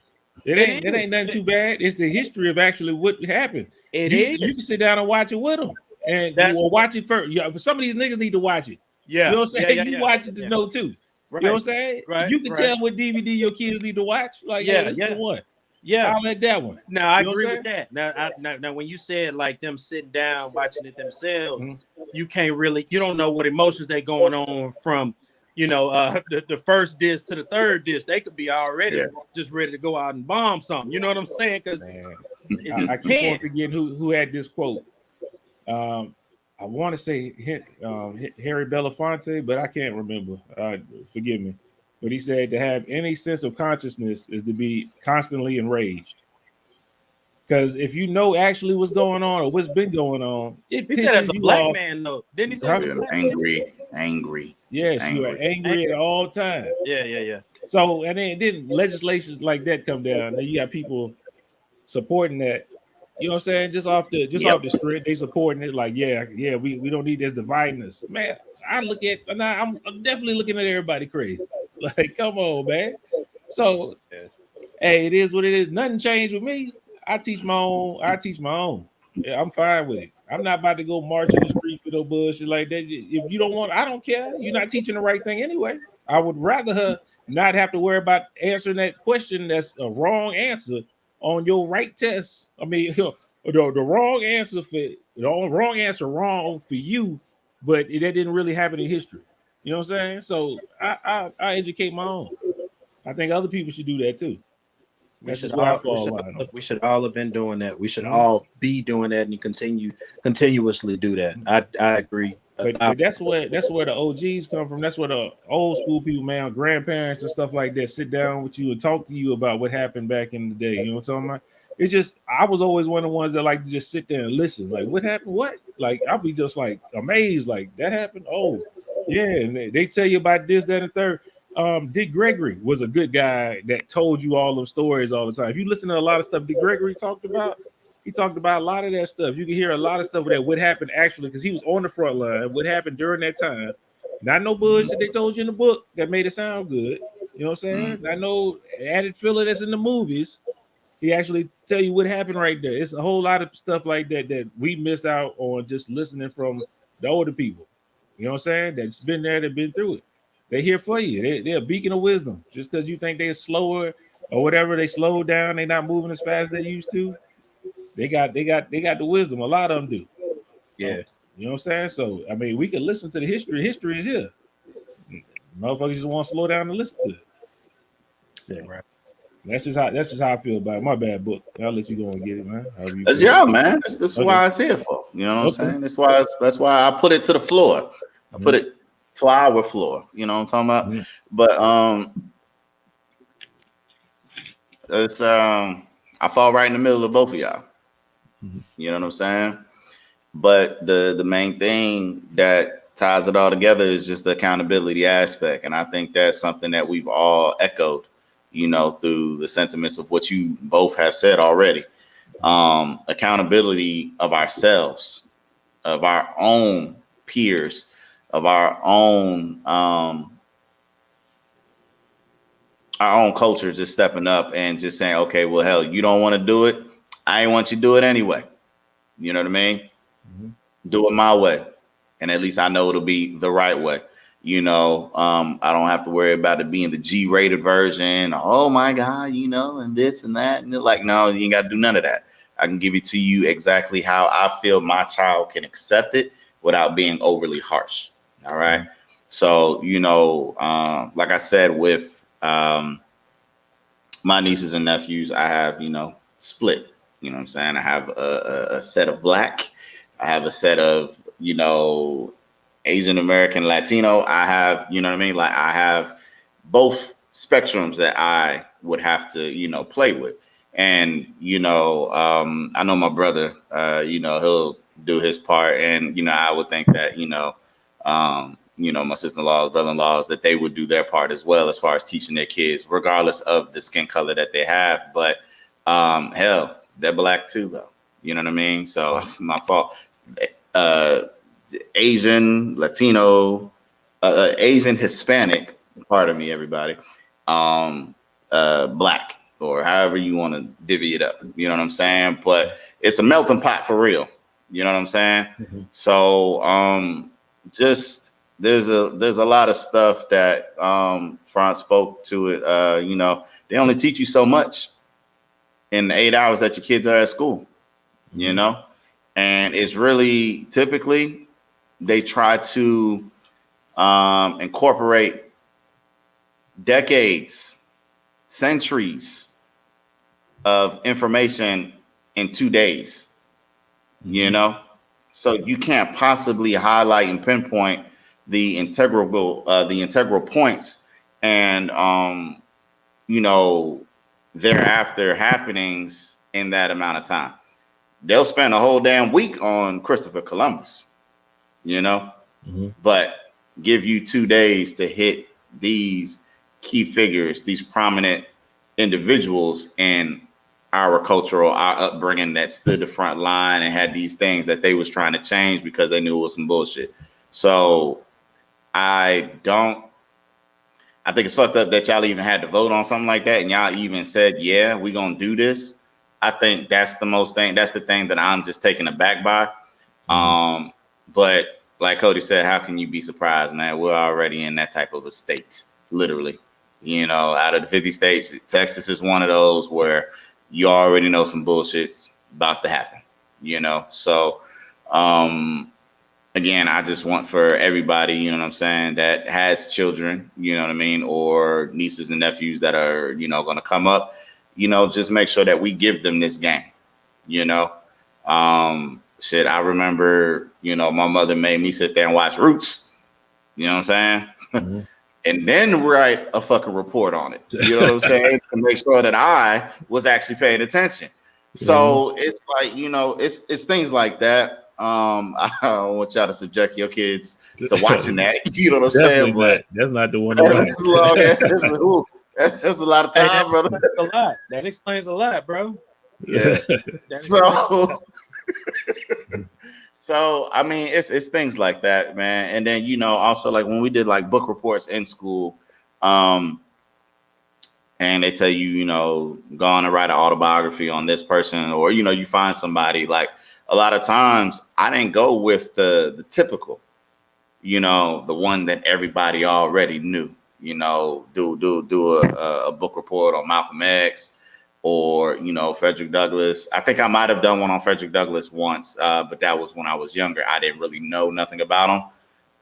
Speaker 1: It ain't nothing too bad. It's the history of actually what happened. You can sit down and watch it with them, and watch it first. Yeah, some of these niggas need to watch it.
Speaker 3: Yeah,
Speaker 1: you know what I'm saying. You watch it to know too.
Speaker 3: Right.
Speaker 1: You know what I'm saying?
Speaker 3: Right.
Speaker 1: You can tell what DVD your kids need to watch. Like, this is the one.
Speaker 3: Yeah,
Speaker 1: I'll let that one.
Speaker 3: Now I agree with that. Now, when you said like them sitting down watching it themselves, you don't know what emotions they going on from. The first disc to the third disc, they could be already just ready to go out and bomb something. You know what I'm saying? Because
Speaker 1: I keep on forgetting who had this quote. I want to say Harry Belafonte, but I can't remember. Forgive me. But he said to have any sense of consciousness is to be constantly enraged. Because if you know actually what's going on or what's been going on, it pisses you off. He said as a black
Speaker 3: man, though. Didn't he say
Speaker 2: angry?
Speaker 1: Yes, you are angry at all times.
Speaker 3: Yeah.
Speaker 1: So, and then legislations like that come down. Then you got people supporting that. You know what I'm saying? Just off the street, they supporting it. Like, we don't need this dividing us. Man, I'm definitely looking at everybody crazy. Like, come on, man. So, hey, it is what it is. Nothing changed with me. I teach my own. Yeah, I'm fine with it. I'm not about to go march in the street for no bullshit like that. If you don't want, I don't care. You're not teaching the right thing anyway. I would rather her not have to worry about answering that question that's a wrong answer on your right test. I mean, the wrong answer for the wrong answer wrong for you, but that didn't really happen in history. You know what I'm saying? So I educate my own. I think other people should do that too.
Speaker 3: We
Speaker 1: That's
Speaker 3: should
Speaker 1: just where I
Speaker 3: all
Speaker 1: fall line on.
Speaker 3: we should all have been doing that. We should
Speaker 1: Mhm.
Speaker 3: all be doing that and continuously do that. I agree.
Speaker 1: But that's where the OGs come from. That's where the old school people, man, grandparents and stuff like that, sit down with you and talk to you about what happened back in the day. You know what I'm talking about? It's just I was always one of the ones that like to just sit there and listen. Like, what happened? What? Like, I'll be just like amazed. Like, that happened? Oh, yeah. And they tell you about this, that, and third. Dick Gregory was a good guy that told you all those stories all the time. If you listen to a lot of stuff Dick Gregory talked about, he talked about a lot of that stuff. You can hear a lot of stuff that would happen actually because he was on the front line. What happened during that time? Not no bullshit they told you in the book that made it sound good. You know what I'm saying? I know added filler that's in the movies. He actually tell you what happened right there. It's a whole lot of stuff like that that we miss out on just listening from the older people. You know what I'm saying? That's been there, that been through it. They're here for you. They're a beacon of wisdom. Just because you think they're slower or whatever, they slowed down. They're not moving as fast as they used to. They got the wisdom. A lot of them do.
Speaker 3: Yeah.
Speaker 1: You know what I'm saying? So I mean, we can listen to the history. History is here. Motherfuckers just want to slow down and listen to it. So
Speaker 3: Yeah, right.
Speaker 1: that's just how I feel about it. My bad book. I'll let you go and get it, man.
Speaker 2: That's y'all, man. This is
Speaker 1: Okay.
Speaker 2: why it's here for. You know what I'm
Speaker 1: Okay.
Speaker 2: saying? That's why I put it to the floor. I put it to our floor. You know what I'm talking about? But it's I fall right in the middle of both of y'all. You know what I'm saying? But the main thing that ties it all together is just the accountability aspect. And I think that's something that we've all echoed, you know, through the sentiments of what you both have said already. Accountability of ourselves, of our own peers, of our own culture, just stepping up and just saying, okay, well, hell, you don't want to do it. I ain't want you to do it anyway. You know what I mean? Do it my way. And at least I know it'll be the right way. You know, I don't have to worry about it being the G-rated version. Oh my God, you know, and this and that. And they're like, no, you ain't got to do none of that. I can give it to you exactly how I feel my child can accept it without being overly harsh. All right. So, you know, like I said, with my nieces and nephews, I have, you know, split. You know what I'm saying? I have a set of Black. I have a set of, you know, Asian American, Latino. I have, you know what I mean? Like I have both spectrums that I would have to, you know, play with. And, you know, I know my brother, you know, he'll do his part. And, you know, I would think that, you know, my sister-in-laws, brother-in-laws, that they would do their part as well as far as teaching their kids, regardless of the skin color that they have. But hell, they're Black too, though. You know what I mean? So my fault. Asian, Latino, Asian, Hispanic, pardon me, everybody, Black, or however you want to divvy it up. You know what I'm saying? But it's a melting pot for real. You know what I'm saying? So just there's a lot of stuff that Franz spoke to it. You know, they only teach you so much in the 8 hours that your kids are at school, you know, and it's really typically they try to incorporate decades, centuries of information in 2 days, you know, so you can't possibly highlight and pinpoint the integral points and, you know, thereafter happenings in that amount of time. They'll spend a whole damn week on Christopher Columbus, you know, but give you 2 days to hit these key figures, these prominent individuals in our upbringing that stood the front line and had these things that they was trying to change because they knew it was some bullshit. So I think it's fucked up that y'all even had to vote on something like that. And y'all even said, yeah, we're going to do this. I think that's the thing that I'm just taken aback by. But like Cody said, how can you be surprised, man? We're already in that type of a state, literally. You know, out of the 50 states, Texas is one of those where you already know some bullshit's about to happen, you know? So, again, I just want for everybody, you know what I'm saying, that has children, you know what I mean, or nieces and nephews that are, you know, going to come up, you know, just make sure that we give them this game, you know. Shit, I remember, you know, my mother made me sit there and watch Roots, you know what I'm saying? And then write a fucking report on it, you know what I'm saying, to make sure that I was actually paying attention. So it's like, you know, it's things like that. I don't want y'all to subject your kids to watching that, you know what I'm saying? But
Speaker 1: that's not the one to watch.
Speaker 2: That's long as that's a lot of time, brother.
Speaker 3: That's a lot. That explains a lot, bro.
Speaker 2: Yeah. So I mean, it's things like that, man. And then, you know, also like when we did like book reports in school, and they tell you, you know, go on and write an autobiography on this person, or, you know, you find somebody, like a lot of times I didn't go with the typical, you know, the one that everybody already knew, you know, do a book report on Malcolm X or, you know, Frederick Douglass. I think I might have done one on Frederick Douglass once, but that was when I was younger. I didn't really know nothing about him.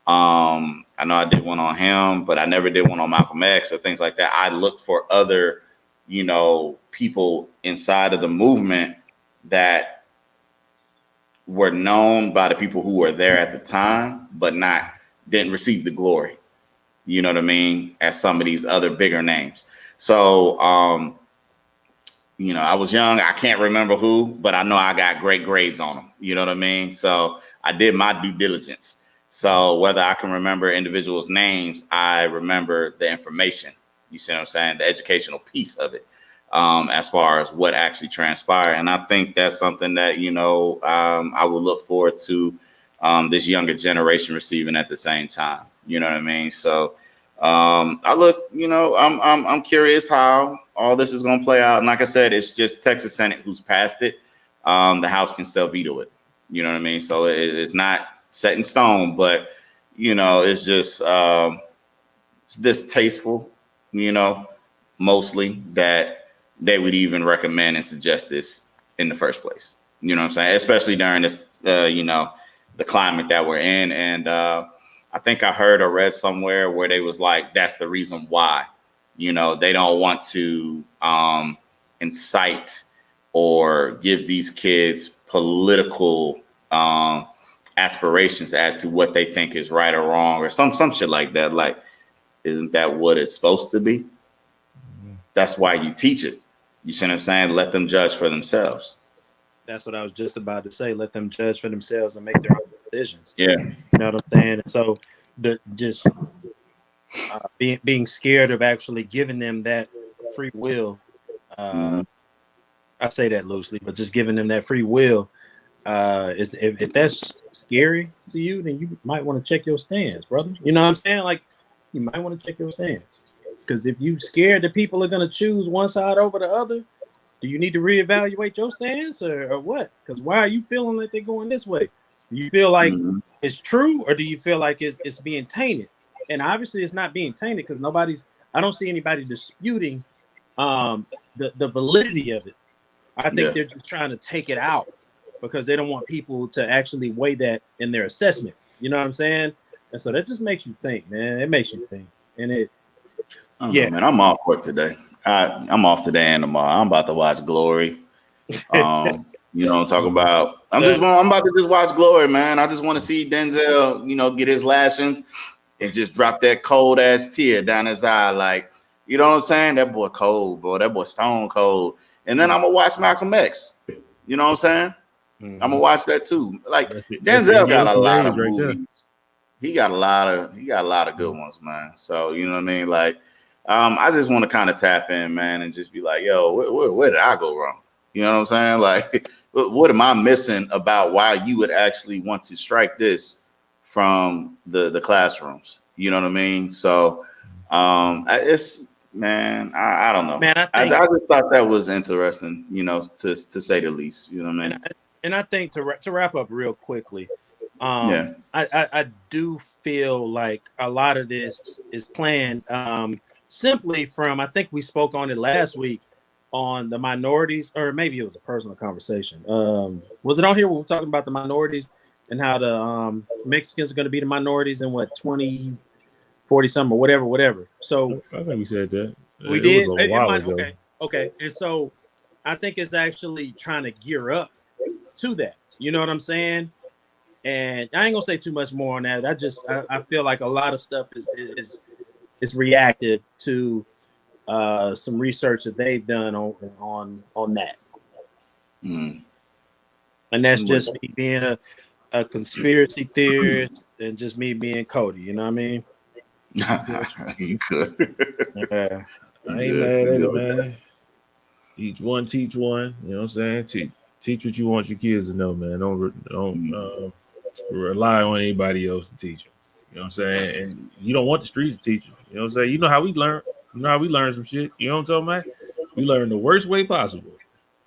Speaker 2: I know I did one on him, but I never did one on Malcolm X or things like that. I looked for other, you know, people inside of the movement that were known by the people who were there at the time, but didn't receive the glory, you know what I mean, as some of these other bigger names. So, you know, I was young. I can't remember who, but I know I got great grades on them. You know what I mean? So I did my due diligence. So whether I can remember individuals' names, I remember the information. You see what I'm saying? The educational piece of it, as far as what actually transpired. And I think that's something that, you know, I would look forward to this younger generation receiving at the same time. You know what I mean? So I look, you know, I'm curious how all this is going to play out. And like I said, it's just Texas Senate who's passed it. The House can still veto it. You know what I mean? So it's not set in stone, but, you know, it's just it's distasteful, you know, mostly that they would even recommend and suggest this in the first place. You know what I'm saying? Especially during this, you know, the climate that we're in. And I think I heard or read somewhere where they was like, that's the reason why, you know, they don't want to incite or give these kids political aspirations as to what they think is right or wrong or some shit like that. Like, isn't that what it's supposed to be? That's why you teach it. You see what I'm saying? Let them judge for themselves.
Speaker 3: That's what I was just about to say. Let them judge for themselves and make their own decisions.
Speaker 2: Yeah.
Speaker 3: You know what I'm saying? So being scared of actually giving them that free will. I say that loosely, but just giving them that free will is if that's scary to you, then you might want to check your stance, brother. You know what I'm saying? Like, you might want to check your stance, because if you scared that people are going to choose one side over the other, do you need to reevaluate your stance or what? Because why are you feeling like they're going this way? Do you feel like it's true, or do you feel like it's being tainted? And obviously it's not being tainted, because I don't see anybody disputing the validity of it. I think they're just trying to take it out because they don't want people to actually weigh that in their assessment. You know what I'm saying? And so that just makes you think, man. It makes you think. And
Speaker 2: man, I'm off work today. I'm off today and tomorrow. I'm about to watch Glory. You know what I'm talking about? I'm about to just watch Glory, man. I just want to see Denzel, you know, get his lashings and just drop that cold ass tear down his eye. Like, you know what I'm saying? That boy cold, bro. That boy stone cold. And then I'm gonna watch Malcolm X. You know what I'm saying? I'm gonna watch that too. Like, Denzel got a lot of movies. He got a lot of good ones, man. So, you know what I mean? Like, I just want to kind of tap in, man, and just be like, yo, where did I go wrong? You know what I'm saying? Like, what am I missing about why you would actually want to strike this from the classrooms? You know what I mean? So, it's, man, I don't know.
Speaker 3: Man,
Speaker 2: I just thought that was interesting, you know, to say the least. You know what I mean?
Speaker 3: And I think to wrap up real quickly,
Speaker 2: Yeah.
Speaker 3: I do feel like a lot of this is planned simply from, I think we spoke on it last week on the minorities, or maybe it was a personal conversation. Was it on here when we were talking about the minorities and how the Mexicans are going to be the minorities in what 2040 something or whatever. So
Speaker 1: I think we said that.
Speaker 3: we
Speaker 1: It
Speaker 3: did.
Speaker 1: was a while ago.
Speaker 3: Okay. And so I think it's actually trying to gear up to that. You know what I'm saying? And I ain't gonna say too much more on that. I feel like a lot of stuff is reactive to some research that they've done on that.
Speaker 2: Mm.
Speaker 3: And that's just me being a conspiracy theorist and just me being Cody. You know what I mean?
Speaker 2: You could.
Speaker 1: I ain't mad at it, man. Each one teach one. You know what I'm saying? Teach what you want your kids to know, man. Don't rely on anybody else to teach them. You know what I'm saying? And you don't want the streets to teach you. You know what I'm saying? You know how we learn. You know how we learn some shit. You know what I'm talking about? We learn the worst way possible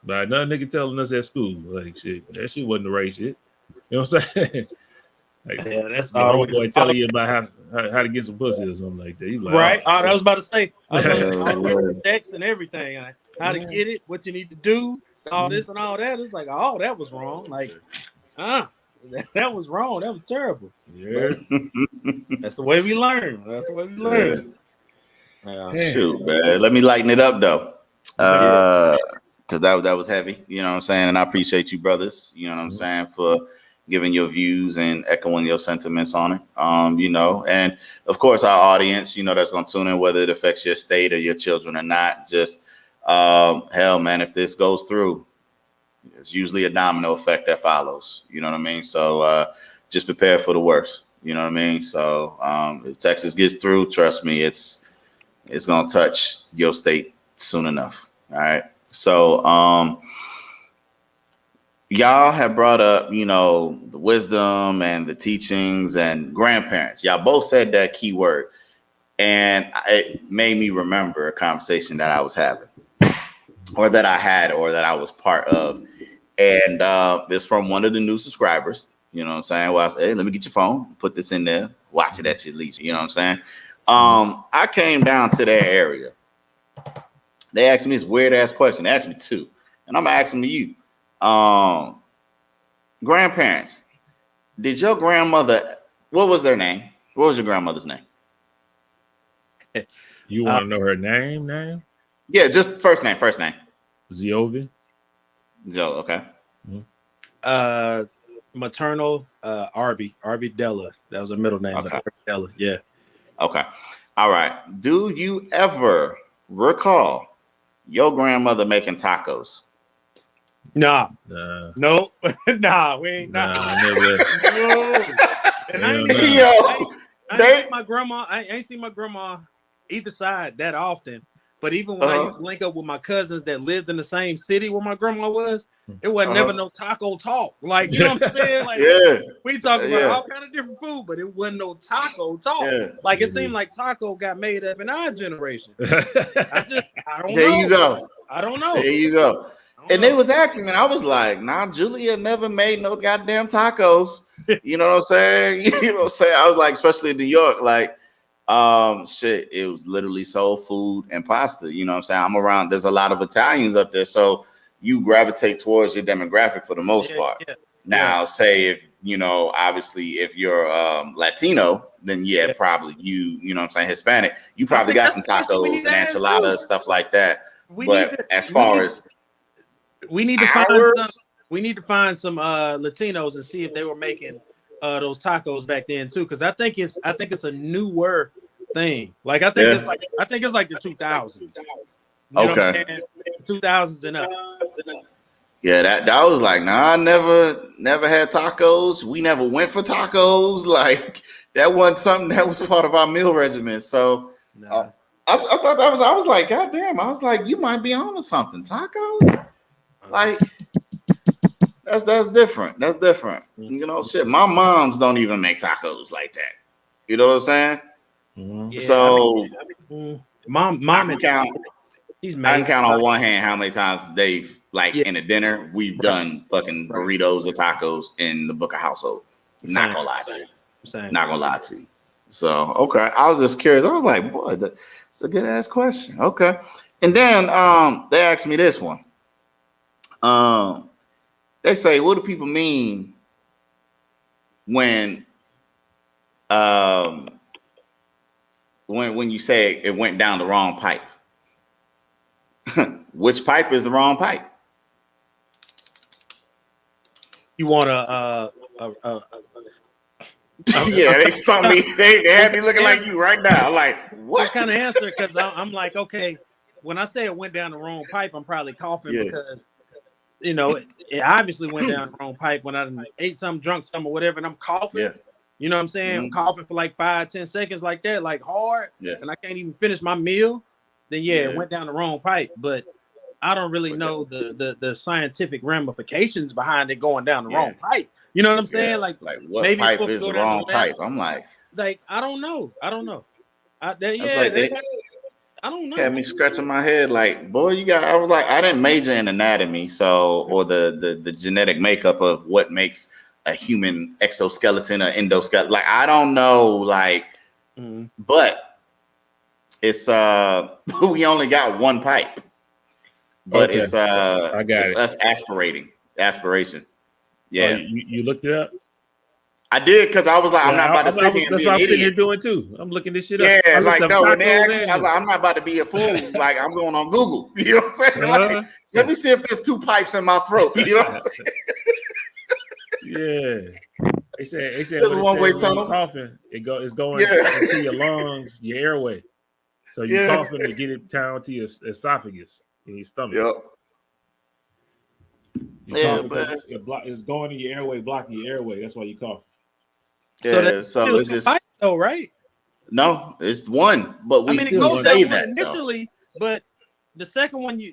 Speaker 1: by another nigga telling us at school, like, shit, that shit wasn't the right shit. You know what I'm saying? Like,
Speaker 3: yeah, that's
Speaker 1: the homeboy telling you about how to get some pussy or something like that. He's like,
Speaker 3: right.
Speaker 1: oh,
Speaker 3: I was about to say, all the text and everything, like, how to get it, what you need to do, all this and all that. It's like, oh, that was wrong. Like, that was wrong. That was terrible.
Speaker 1: Yeah.
Speaker 3: That's the way we learn. That's the way we learn.
Speaker 2: Shoot, man. Let me lighten it up though. Because that was heavy, you know what I'm saying? And I appreciate you, brothers, you know what I'm saying, for giving your views and echoing your sentiments on it. You know, and of course our audience, you know, that's gonna tune in, whether it affects your state or your children or not. Just hell, man, if this goes through, it's usually a domino effect that follows. You know what I mean? So just prepare for the worst. You know what I mean? So if Texas gets through, trust me, it's gonna touch your state soon enough. All right. So y'all have brought up, you know, the wisdom and the teachings and grandparents. Y'all both said that key word, and it made me remember a conversation that I was having, or that I had, or that I was part of. And it's from one of the new subscribers. You know what I'm saying? Well, I said, hey, let me get your phone, put this in there, watch it at your leisure. You know what I'm saying? I came down to their area. They asked me this weird ass question. They asked me two, and I'm asking you. Grandparents, did your grandmother, what was their name? What was your grandmother's name?
Speaker 1: You want to know her name?
Speaker 2: Yeah, just first name.
Speaker 1: Ziovi.
Speaker 2: Joe, okay.
Speaker 3: Maternal, Arby Della. That was a middle name.
Speaker 2: Okay.
Speaker 3: Della, yeah.
Speaker 2: Okay. All right. Do you ever recall your grandmother making tacos?
Speaker 3: Nah. No. Nah, we ain't.
Speaker 1: Nah,
Speaker 3: never. No. And I ain't seen my grandma either side that often. But even when I used to link up with my cousins that lived in the same city where my grandma was, it wasn't never no taco talk. Like, you know what I'm saying? Like, we talk about all kind of different food, but it wasn't no taco talk. Yeah. Like, it seemed like taco got made up in our generation. I don't know.
Speaker 2: There you go.
Speaker 3: I don't know.
Speaker 2: There you go. And they was asking me, and I was like, nah, Julia never made no goddamn tacos. You know what I'm saying? You know what I'm saying? I was like, especially in New York, like, shit, it was literally soul food and pasta. You know what I'm saying? I'm around, there's a lot of Italians up there, so you gravitate towards your demographic for the most part. Yeah. Now, say if, you know, obviously if you're Latino, then probably you know what I'm saying, Hispanic, you probably got some tacos and enchiladas, stuff like that. We need
Speaker 3: to find some Latinos and see if they were making those tacos back then too, because I think it's a newer thing. Like I think it's like the 2000s. You know what I'm saying? 2000s and up.
Speaker 2: Yeah, that was like, nah, I never had tacos. We never went for tacos. Like that wasn't something that was part of our meal regimen. So I thought that was, I was like, God damn, I was like, you might be on to something. Tacos? Like that's different. That's different. You know, shit. My moms don't even make tacos like that. You know what I'm saying?
Speaker 3: Yeah,
Speaker 2: so
Speaker 3: mom and She's
Speaker 2: I can
Speaker 3: amazing.
Speaker 2: count on one hand how many times Dave, like
Speaker 3: Yeah.
Speaker 2: in a dinner, we've done fucking burritos or tacos in the Booker household. Not gonna lie to you. Not gonna lie to you. So okay, I was just curious. I was like, boy, that's a good ass question. Okay, and then they asked me this one. They say, what do people mean when when you say it went down the wrong pipe? Which pipe is the wrong pipe?
Speaker 3: You want
Speaker 2: yeah, they stumped me. They had me looking like you right now. Like, what
Speaker 3: kind of answer? Because I'm like, okay, when I say it went down the wrong pipe, I'm probably coughing because you know it obviously went down the wrong pipe when I ate something, drunk something, or whatever, and I'm coughing.
Speaker 2: Yeah.
Speaker 3: You know what I'm saying? I'm coughing for like 5-10 seconds like that, like hard, and I can't even finish my meal. Then it went down the wrong pipe. But I don't really know the scientific ramifications behind it going down the wrong pipe. You know what I'm saying? Like
Speaker 2: what
Speaker 3: maybe
Speaker 2: pipe is the wrong pipe? I'm like
Speaker 3: I don't know. I don't know. I don't know.
Speaker 2: Had me scratching my head like, boy, I was like, I didn't major in anatomy, so or the genetic makeup of what makes a human exoskeleton or endoskeleton. Like, I don't know, like, but it's we only got one pipe. But it's
Speaker 1: I got
Speaker 2: it's
Speaker 1: it.
Speaker 2: us aspiration. Yeah.
Speaker 1: You looked it up?
Speaker 2: I did because I was like, I'm not about to sit here and be an idiot.
Speaker 1: You're doing too. I'm looking this shit up.
Speaker 2: Yeah, like no, when they asked me, I was like, I'm not about to be a fool. Like, I'm going on Google. You know what I'm saying? Like, let me see if there's two pipes in my throat. You know what I'm
Speaker 1: saying? Yeah. They said
Speaker 2: there's a one-way tunnel.
Speaker 1: Coughing, it's going into your lungs, your airway. So you coughing to get it down to your esophagus in your stomach.
Speaker 2: Yep.
Speaker 1: It's going in your airway, blocking your airway. That's why you cough.
Speaker 2: Yeah, so it's just
Speaker 3: right?
Speaker 2: No, it's one, but we
Speaker 3: it goes
Speaker 2: say
Speaker 3: that initially, but the second one you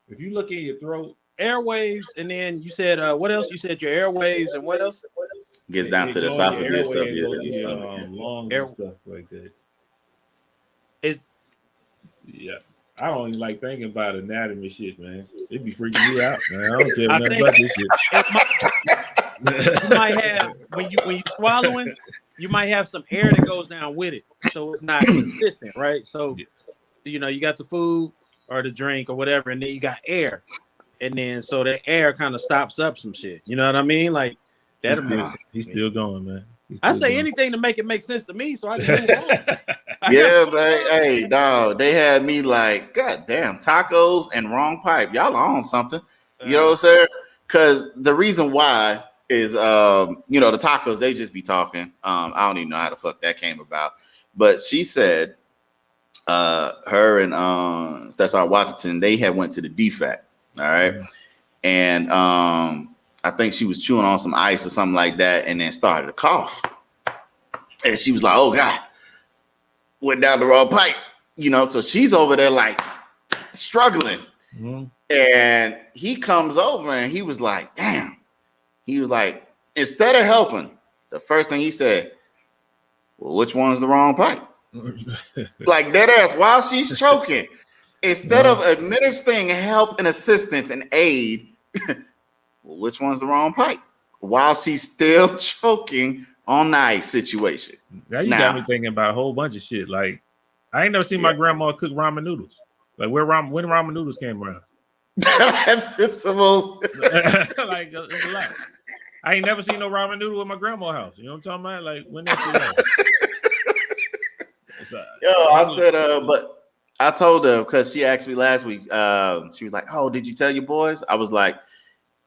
Speaker 1: if you look in your throat,
Speaker 3: airwaves, and then you said what else? You said your airwaves and what else?
Speaker 2: Gets down to the esophagus
Speaker 1: stuff, lungs and stuff like that. I don't even like thinking about anatomy shit, man. It be freaking me out, man. I don't care nothing about this shit.
Speaker 3: You might have when you swallowing, you might have some air that goes down with it, so it's not consistent, right? So you know, you got the food or the drink or whatever, and then you got air, and then so the air kind of stops up some shit. You know what I mean? Like that'll make sense.
Speaker 1: He's still going, man.
Speaker 3: I say anything to make it make sense to me, so I can move on.
Speaker 2: Yeah, but hey, dog, they had me like, God damn, tacos and wrong pipe. Y'all are on something. You know what I'm saying? Because the reason why is, you know, the tacos, they just be talking. I don't even know how the fuck that came about. But she said, her and Cesar Washington, they had went to the DFAC. All right. And I think she was chewing on some ice or something like that and then started to cough. And she was like, oh, God. Went down the wrong pipe, you know, so she's over there like struggling. And he comes over and he was like, damn. He was like, instead of helping, the first thing he said, well, which one's the wrong pipe? Like that ass while she's choking. Instead of administering help and assistance and aid, well, which one's the wrong pipe? While she's still choking on the ice situation.
Speaker 1: Now you got me thinking about a whole bunch of shit. Like, I ain't never seen my grandma cook ramen noodles. Like, when ramen noodles came around.
Speaker 2: That's just the most.
Speaker 1: Like, it's a lot. I ain't never seen no ramen noodle in my grandma's house. You know what I'm talking about? Like, when that shit
Speaker 2: I said, but I told her because she asked me last week. She was like, "Oh, did you tell your boys?" I was like,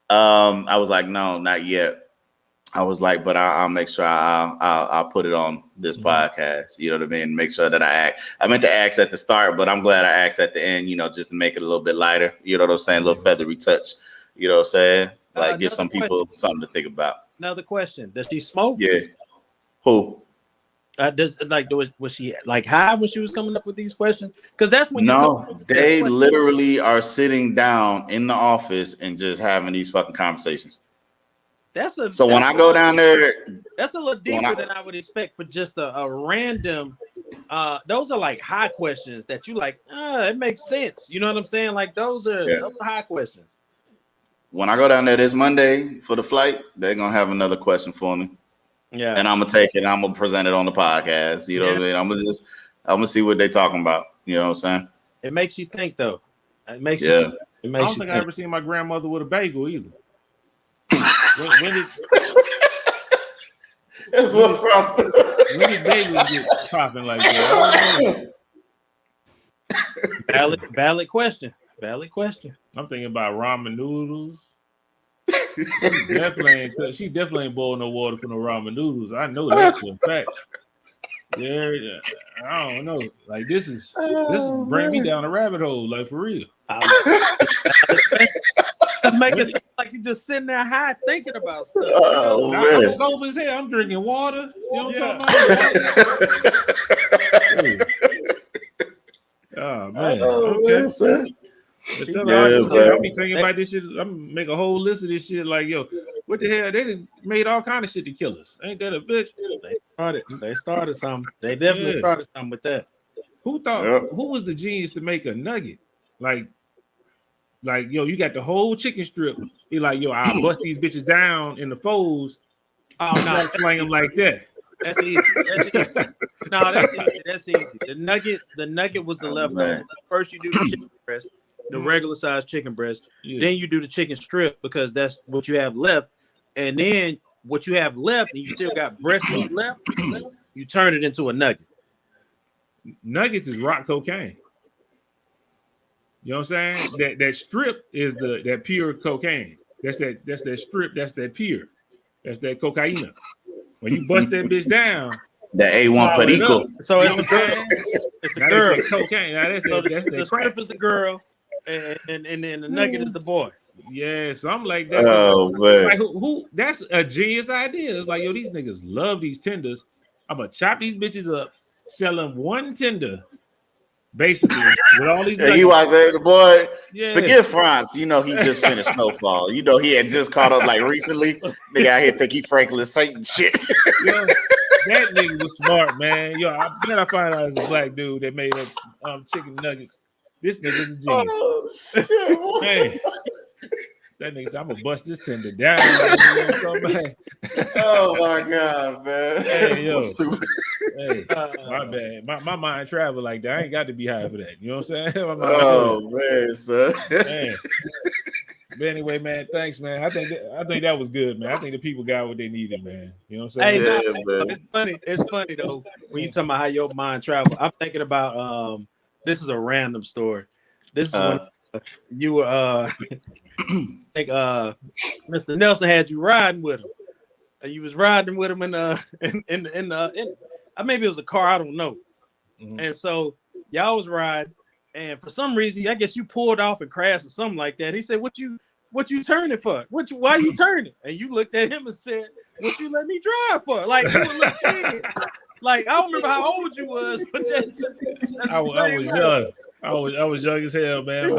Speaker 2: "No, not yet." I was like, but I'll make sure I'll put it on this podcast. You know what I mean? Make sure that I meant to ask at the start, but I'm glad I asked at the end, you know, just to make it a little bit lighter. You know what I'm saying? A little feathery touch. You know what I'm saying? Like give some people something to think about.
Speaker 3: Another question. Does she smoke?
Speaker 2: Yeah. Who?
Speaker 3: Was she like high when she was coming up with these questions? Because that's when
Speaker 2: they literally are sitting down in the office and just having these fucking conversations.
Speaker 3: So
Speaker 2: when I go down there,
Speaker 3: that's a little deeper than I would expect for just a random those are like high questions that you like. It makes sense. You know what I'm saying? Like those are high questions.
Speaker 2: When I go down there this Monday for the flight, they're gonna have another question for me.
Speaker 3: Yeah,
Speaker 2: and I'm gonna take it. And I'm gonna present it on the podcast. You know what I mean? I'm gonna see what they're talking about. You know what I'm saying?
Speaker 3: It makes you think, though. It makes you. Think. It makes
Speaker 1: I don't think I ever seen my grandmother with a bagel either. when
Speaker 2: That's what frosted.
Speaker 1: When did bagels get popping like that?
Speaker 3: Valid question. Valid question.
Speaker 1: I'm thinking about ramen noodles. She definitely ain't boiled no water for no ramen noodles. I know that for a fact. Yeah, I don't know. Like this is bring me down a rabbit hole, like for real.
Speaker 3: Just make it sound like you're just sitting there high thinking about stuff.
Speaker 2: I'm
Speaker 1: sober as hell. I'm drinking water. You know what I'm talking about? Oh man. Okay.
Speaker 2: Sir.
Speaker 1: I'll be thinking about this shit. I'm gonna make a whole list of this shit. Like, yo, what the hell? They done made all kind of shit to kill us. Ain't that a bitch?
Speaker 3: They started something. They definitely started something with that.
Speaker 1: Who thought? Who was the genius to make a nugget? Like, yo, you got the whole chicken strip. Be like, yo, I'll bust these bitches down in the folds.
Speaker 3: Oh no,
Speaker 1: slang them like that.
Speaker 3: That's easy. No, that's easy. That's easy. The nugget was the leftover. First, you do the chicken breast, the regular size chicken breast. Yeah. Then you do the chicken strip because that's what you have left. And then what you have left, and you still got breast meat left, you turn it into a nugget.
Speaker 1: Nuggets is rock cocaine. You know what I'm saying? That strip is that pure cocaine. That's that strip. That's that pure. That's that cocaine. When you bust that bitch down,
Speaker 2: the A1 Perico.
Speaker 3: So it's the girl. It's the girl.
Speaker 1: That's cocaine. Now that's
Speaker 3: the strip is the girl, and then the nugget is the boy.
Speaker 1: Yeah, something like that.
Speaker 2: Oh man,
Speaker 1: like who? That's a genius idea. It's like, yo, these niggas love these tenders. I'm gonna chop these bitches up, sell them one tender, basically with all these.
Speaker 2: He was there, the boy. Yeah. Forget France. You know he just finished Snowfall. You know he had just caught up like recently. Nigga out here think he Franklin Satan shit.
Speaker 1: Yo, that nigga was smart, man. Yo, I bet I find out it's a black dude that made up chicken nuggets. This nigga's a genius. Oh shit! Man. That nigga said, I'm gonna bust this tender down.
Speaker 2: Oh my god, man.
Speaker 1: Hey, yo. Hey, my bad. My mind travel like that. I ain't got to be high for that. You know what I'm saying?
Speaker 2: Man, son. Man.
Speaker 1: But anyway, man, thanks, man. I think that was good, man. I think the people got what they needed, man. You know what I'm saying?
Speaker 3: Hey, it's funny though when you talking about how your mind travel. I'm thinking about this is a random story. This is when you were I think Mr. Nelson had you riding with him. You was riding with him in maybe it was a car, I don't know. Mm-hmm. And so y'all was riding, and for some reason, I guess you pulled off and crashed or something like that. He said, What you turning for? Why you turning? And you looked at him and said, What you let me drive for? Like you were looking. Like I don't remember how old you was, but that's
Speaker 1: I was young. I was young as hell, man.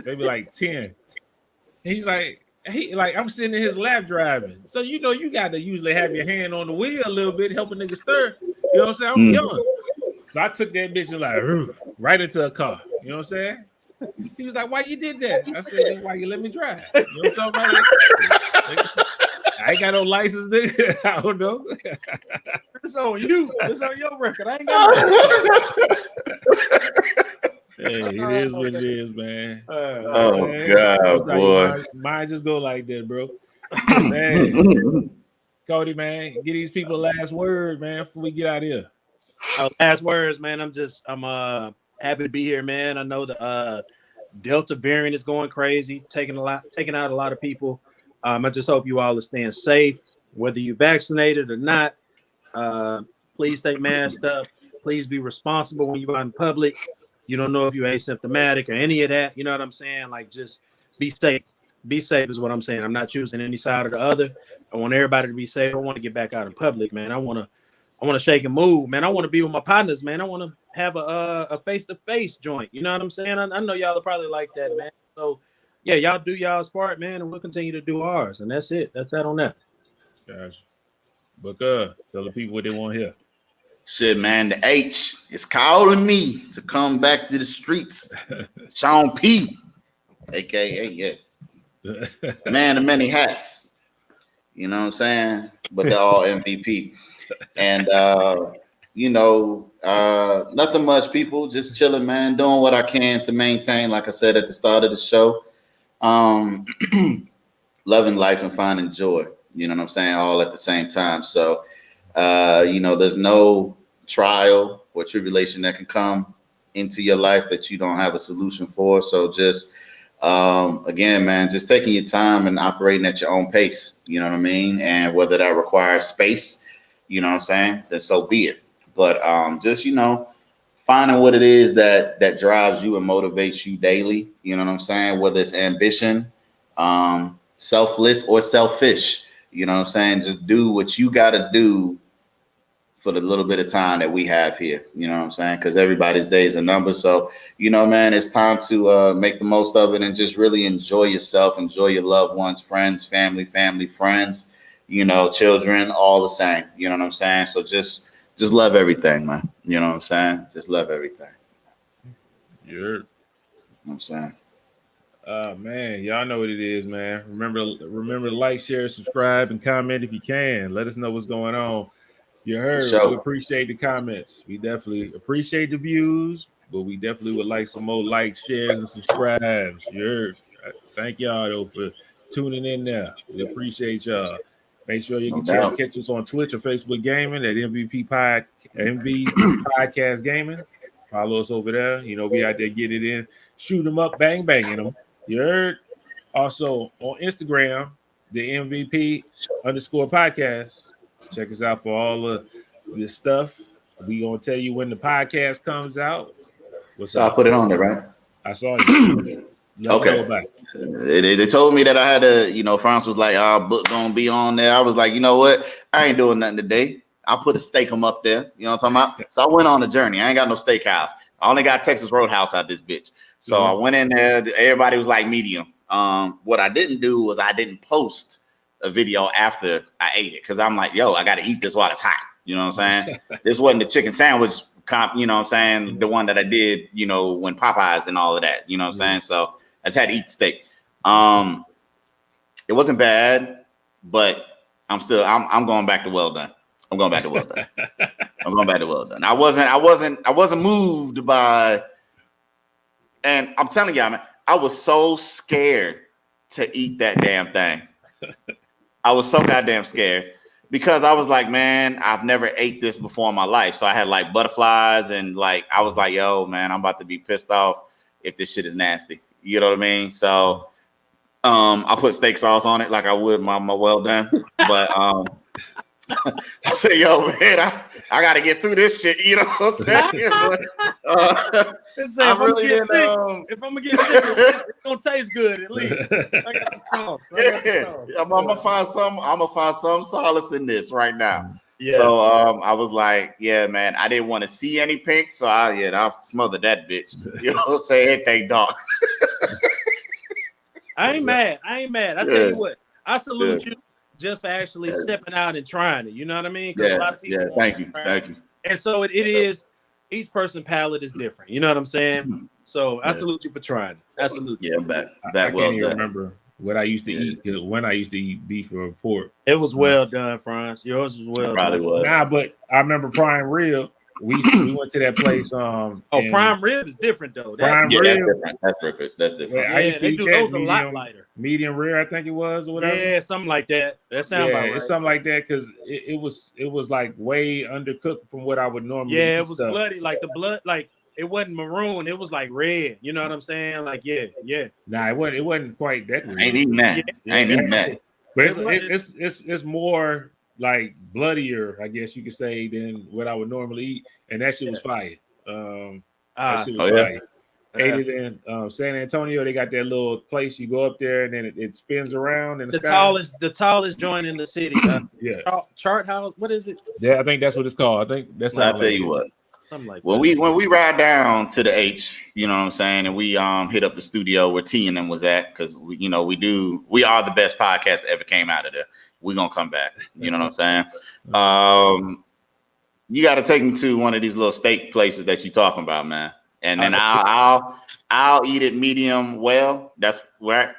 Speaker 1: Maybe like 10. He's like, I'm sitting in his lap driving. So you know you got to usually have your hand on the wheel a little bit, helping niggas stir. You know what I'm saying? I'm young. So I took that bitch and like right into a car. You know what I'm saying? He was like, why you did that? I said, why you let me drive? You know what I'm talking about? I ain't got no license, nigga. I don't know.
Speaker 3: It's on you. It's on your record. I ain't got
Speaker 1: Hey, it is what it is, man.
Speaker 2: God, boy.
Speaker 1: Mine just go like that, bro. Man. Cody, man, get these people last word, man, before we get out of here.
Speaker 3: Last words, man. I'm happy to be here, man. I know the Delta variant is going crazy, taking out a lot of people. I just hope you all are staying safe, whether you're vaccinated or not. Please stay masked up. Please be responsible when you're out in public. You don't know if you're asymptomatic or any of that. You know what I'm saying? Like, just be safe. Be safe is what I'm saying. I'm not choosing any side or the other. I want everybody to be safe. I want to get back out in public, man. I want to shake and move, man. I want to be with my partners, man. I want to have a face-to-face joint. You know what I'm saying? I know y'all are probably like that, man. So, yeah, y'all do y'all's part, man, and we'll continue to do ours. And that's it. That's that on that.
Speaker 1: Gotcha. But tell the people what they want to hear.
Speaker 2: Shit, man, the H is calling me to come back to the streets. Sean P, aka man of many hats. You know what I'm saying? But they're all MVP. And nothing much, people. Just chilling, man. Doing what I can to maintain, like I said at the start of the show. Loving life and finding joy. You know what I'm saying? All at the same time. So there's no trial or tribulation that can come into your life that you don't have a solution for. So just again, man, just taking your time and operating at your own pace, you know what I mean? And whether that requires space, you know what I'm saying, then so be it. But just, finding what it is that drives you and motivates you daily, you know what I'm saying? Whether it's ambition, selfless or selfish, you know what I'm saying? Just do what you got to do for the little bit of time that we have here, you know what I'm saying? Because everybody's day is a number. So, man, it's time to make the most of it and just really enjoy yourself, enjoy your loved ones, friends, family, friends, children, all the same, you know what I'm saying? So just love everything, man. You know what I'm saying? Just love everything.
Speaker 1: Yeah.
Speaker 2: You know what I'm saying?
Speaker 1: Man, y'all know what it is, man. Remember to like, share, subscribe, and comment if you can. Let us know what's going on. You heard.
Speaker 2: Sure.
Speaker 1: We appreciate the comments. We definitely appreciate the views, but we definitely would like some more likes, shares, and subscribes. You heard. Thank y'all though for tuning in there. We appreciate y'all. Make sure you can catch us on Twitch or Facebook Gaming at MVP Podcast Gaming. Follow us over there. We out there get it in, shoot them up, bang banging them. You heard. Also on Instagram, the MVP_podcast. Check us out for all of this stuff. We gonna tell you when the podcast comes out.
Speaker 2: What's up? I put it on there, right?
Speaker 1: I saw you.
Speaker 2: Okay. They told me that I had to, France was like, book gonna be on there. I was like, you know what? I ain't doing nothing today. I'll put a steak them up there. You know what I'm talking about? So I went on a journey. I ain't got no steakhouse. I only got Texas Roadhouse out this bitch. So I went in there. Everybody was like medium. What I didn't do was I didn't post a video after I ate it because I'm like, yo, I got to eat this while it's hot. You know what I'm saying? This wasn't the chicken sandwich comp, you know what I'm saying? The one that I did, when Popeyes and all of that, you know what I'm saying? So I just had to eat steak. It wasn't bad, but I'm going back to well done. I'm going back to well done. I'm going back to well done. I wasn't moved by, and I'm telling y'all, man, I was so scared to eat that damn thing. I was so goddamn scared because I was like, man, I've never ate this before in my life. So I had like butterflies and I was like, yo, man, I'm about to be pissed off if this shit is nasty. You know what I mean? So I put steak sauce on it like I would my well done. But I said, yo, man, I got to get through this shit. You know what I'm saying? But,
Speaker 3: if I'm gonna get sick, it's gonna taste good at least. I got the sauce.
Speaker 2: I'm gonna find some solace in this right now.
Speaker 3: Yeah.
Speaker 2: So I was like, yeah, man, I didn't want to see any pink, so I'll smother that bitch. You know what I'm saying? Thank dog.
Speaker 3: I ain't mad. I tell you what, I salute you just for actually stepping out and trying it. You know what I mean?
Speaker 2: Yeah. A lot of people thank you.
Speaker 3: And so it is. Each person's palate is different. You know what I'm saying? So I salute you for trying. I salute you.
Speaker 2: Yeah, I'm back.
Speaker 1: I can't even remember what I used to eat when I used to eat beef or pork.
Speaker 3: It was well done, Franz. Yours was well
Speaker 2: done. Was.
Speaker 1: Nah, but I remember prime rib. We went to that place.
Speaker 3: Prime rib is different though.
Speaker 1: Prime rib,
Speaker 2: that's different. That's different.
Speaker 1: I used to eat
Speaker 3: those a lot lighter.
Speaker 1: Medium rare, I think it was, or whatever.
Speaker 3: Yeah, something like that. That sounds about right.
Speaker 1: It's something like that because it was like way undercooked from what I would normally.
Speaker 3: Yeah, it was bloody, like the blood, like it wasn't maroon. It was like red. You know what I'm saying? Like yeah.
Speaker 1: Nah, it wasn't quite that red.
Speaker 2: I ain't eating that. I ain't eating that.
Speaker 1: But it's more like bloodier, I guess you could say, than what I would normally eat, and that shit was fire. That shit was fire. Ate it in San Antonio. They got that little place you go up there, and then it spins around in the sky.
Speaker 3: The tallest joint in the city. Chart House. What is it?
Speaker 1: Yeah, I think that's what it's called. I think that's.
Speaker 2: I'll tell you what.
Speaker 3: Something like
Speaker 2: when we ride down to the H, you know what I'm saying, and we hit up the studio where T and them was at, because we are the best podcast that ever came out of there. We're gonna come back. You know what I'm saying? You got to take me to one of these little steak places that you're talking about, man. And then I'll eat it medium well. That's right.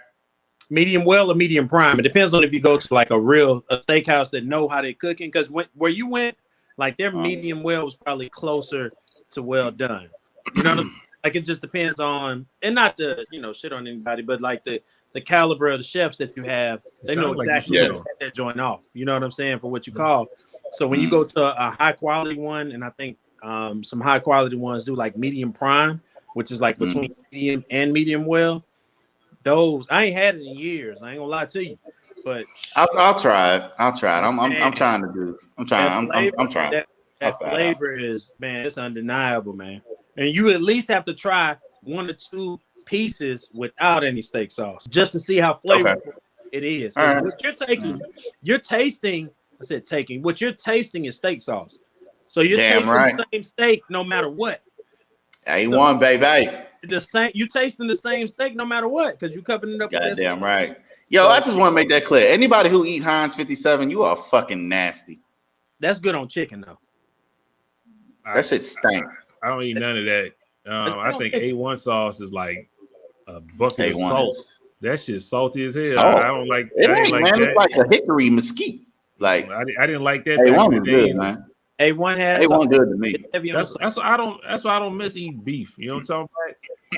Speaker 3: Medium well or medium prime. It depends on if you go to like a steakhouse that know how they're cooking. Because where you went, like their medium well was probably closer to well done. You know, like it just depends on, and not to shit on anybody, but like the caliber of the chefs that you have, they know exactly how to set that joint off. You know what I'm saying, for what you call. So when you go to a high quality one, and I think some high quality ones do like medium prime, which is like between medium and medium well. Those I ain't had it in years. I ain't gonna lie to you, but
Speaker 2: I'll try it. I'm trying to do. I'm trying. I'm trying.
Speaker 3: That flavor is, man, it's undeniable, man. And you at least have to try 1 or 2 pieces without any steak sauce, just to see how flavorful it is. Right. What you're tasting. What you're tasting is steak sauce. So you're tasting the same steak no matter what.
Speaker 2: A1, baby.
Speaker 3: The same, you tasting the same steak no matter what, because you covering it up.
Speaker 2: Goddamn right. Yo, I just want to make that clear. Anybody who eat Heinz 57, you are fucking nasty.
Speaker 3: That's good on chicken though.
Speaker 2: That shit stank.
Speaker 1: I don't eat none of that. I think A1 sauce is like a bucket of salt. That shit's salty as hell.
Speaker 2: Salt.
Speaker 1: I don't like.
Speaker 2: It ain't, man. It's like a hickory mesquite. Like
Speaker 1: I didn't like that.
Speaker 2: A1 is good, man.
Speaker 3: A1 has
Speaker 2: A1 good to me.
Speaker 1: That's why I don't miss eating beef. You know what I'm talking about?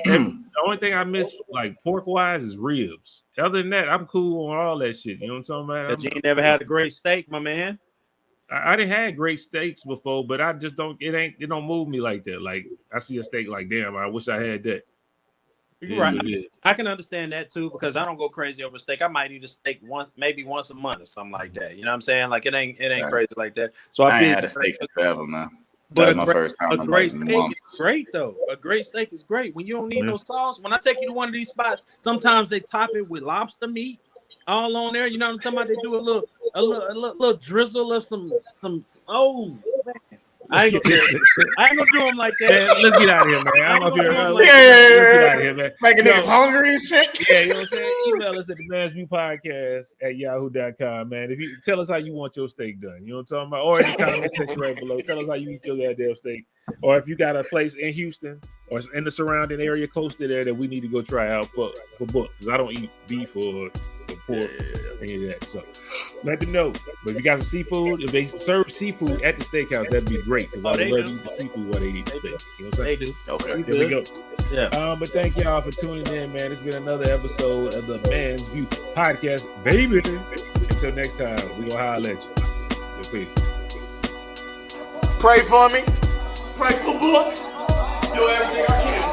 Speaker 1: The only thing I miss like pork wise is ribs. Other than that, I'm cool on all that shit. You know what I'm talking about?
Speaker 3: You ain't never had a great steak, my man.
Speaker 1: I didn't have great steaks before, but I just don't. It don't move me like that. Like I see a steak, like damn, I wish I had that.
Speaker 3: You're right. I can understand that too, because I don't go crazy over steak. I might eat a steak maybe once a month or something like that. You know what I'm saying? Like it ain't crazy like that. So
Speaker 2: I ain't had a steak forever, man. But
Speaker 3: a great steak is great though. A great steak is great when you don't need no sauce. When I take you to one of these spots, sometimes they top it with lobster meat all on there. You know what I'm talking about? They do a little drizzle of some. Oh man. I ain't gonna do them like that.
Speaker 1: Man, let's get out of here, man. I don't know if
Speaker 2: let's get out of here, man. Making niggas hungry and shit.
Speaker 1: Yeah, you know what I'm saying? Email us at the MVPODCAST@yahoo.com, man. If you tell us how you want your steak done, you know what I'm talking about? Or in the comment section right below, tell us how you eat your goddamn steak. Or if you got a place in Houston or in the surrounding area close to there that we need to go try out for book, because I don't eat beef or pork, any of that. So let them know. But if you got some seafood, if they serve seafood at the steakhouse, that'd be great, because I would love to eat the seafood while they eat the steak. You know what I'm saying?
Speaker 3: They do.
Speaker 2: Okay.
Speaker 1: Here we go.
Speaker 3: Yeah.
Speaker 1: But thank y'all for tuning in, man. It's been another episode of the Man's View Podcast, baby. Until next time, we gonna holler at you. Peace.
Speaker 4: Pray for me. Pray for book. Do everything I can.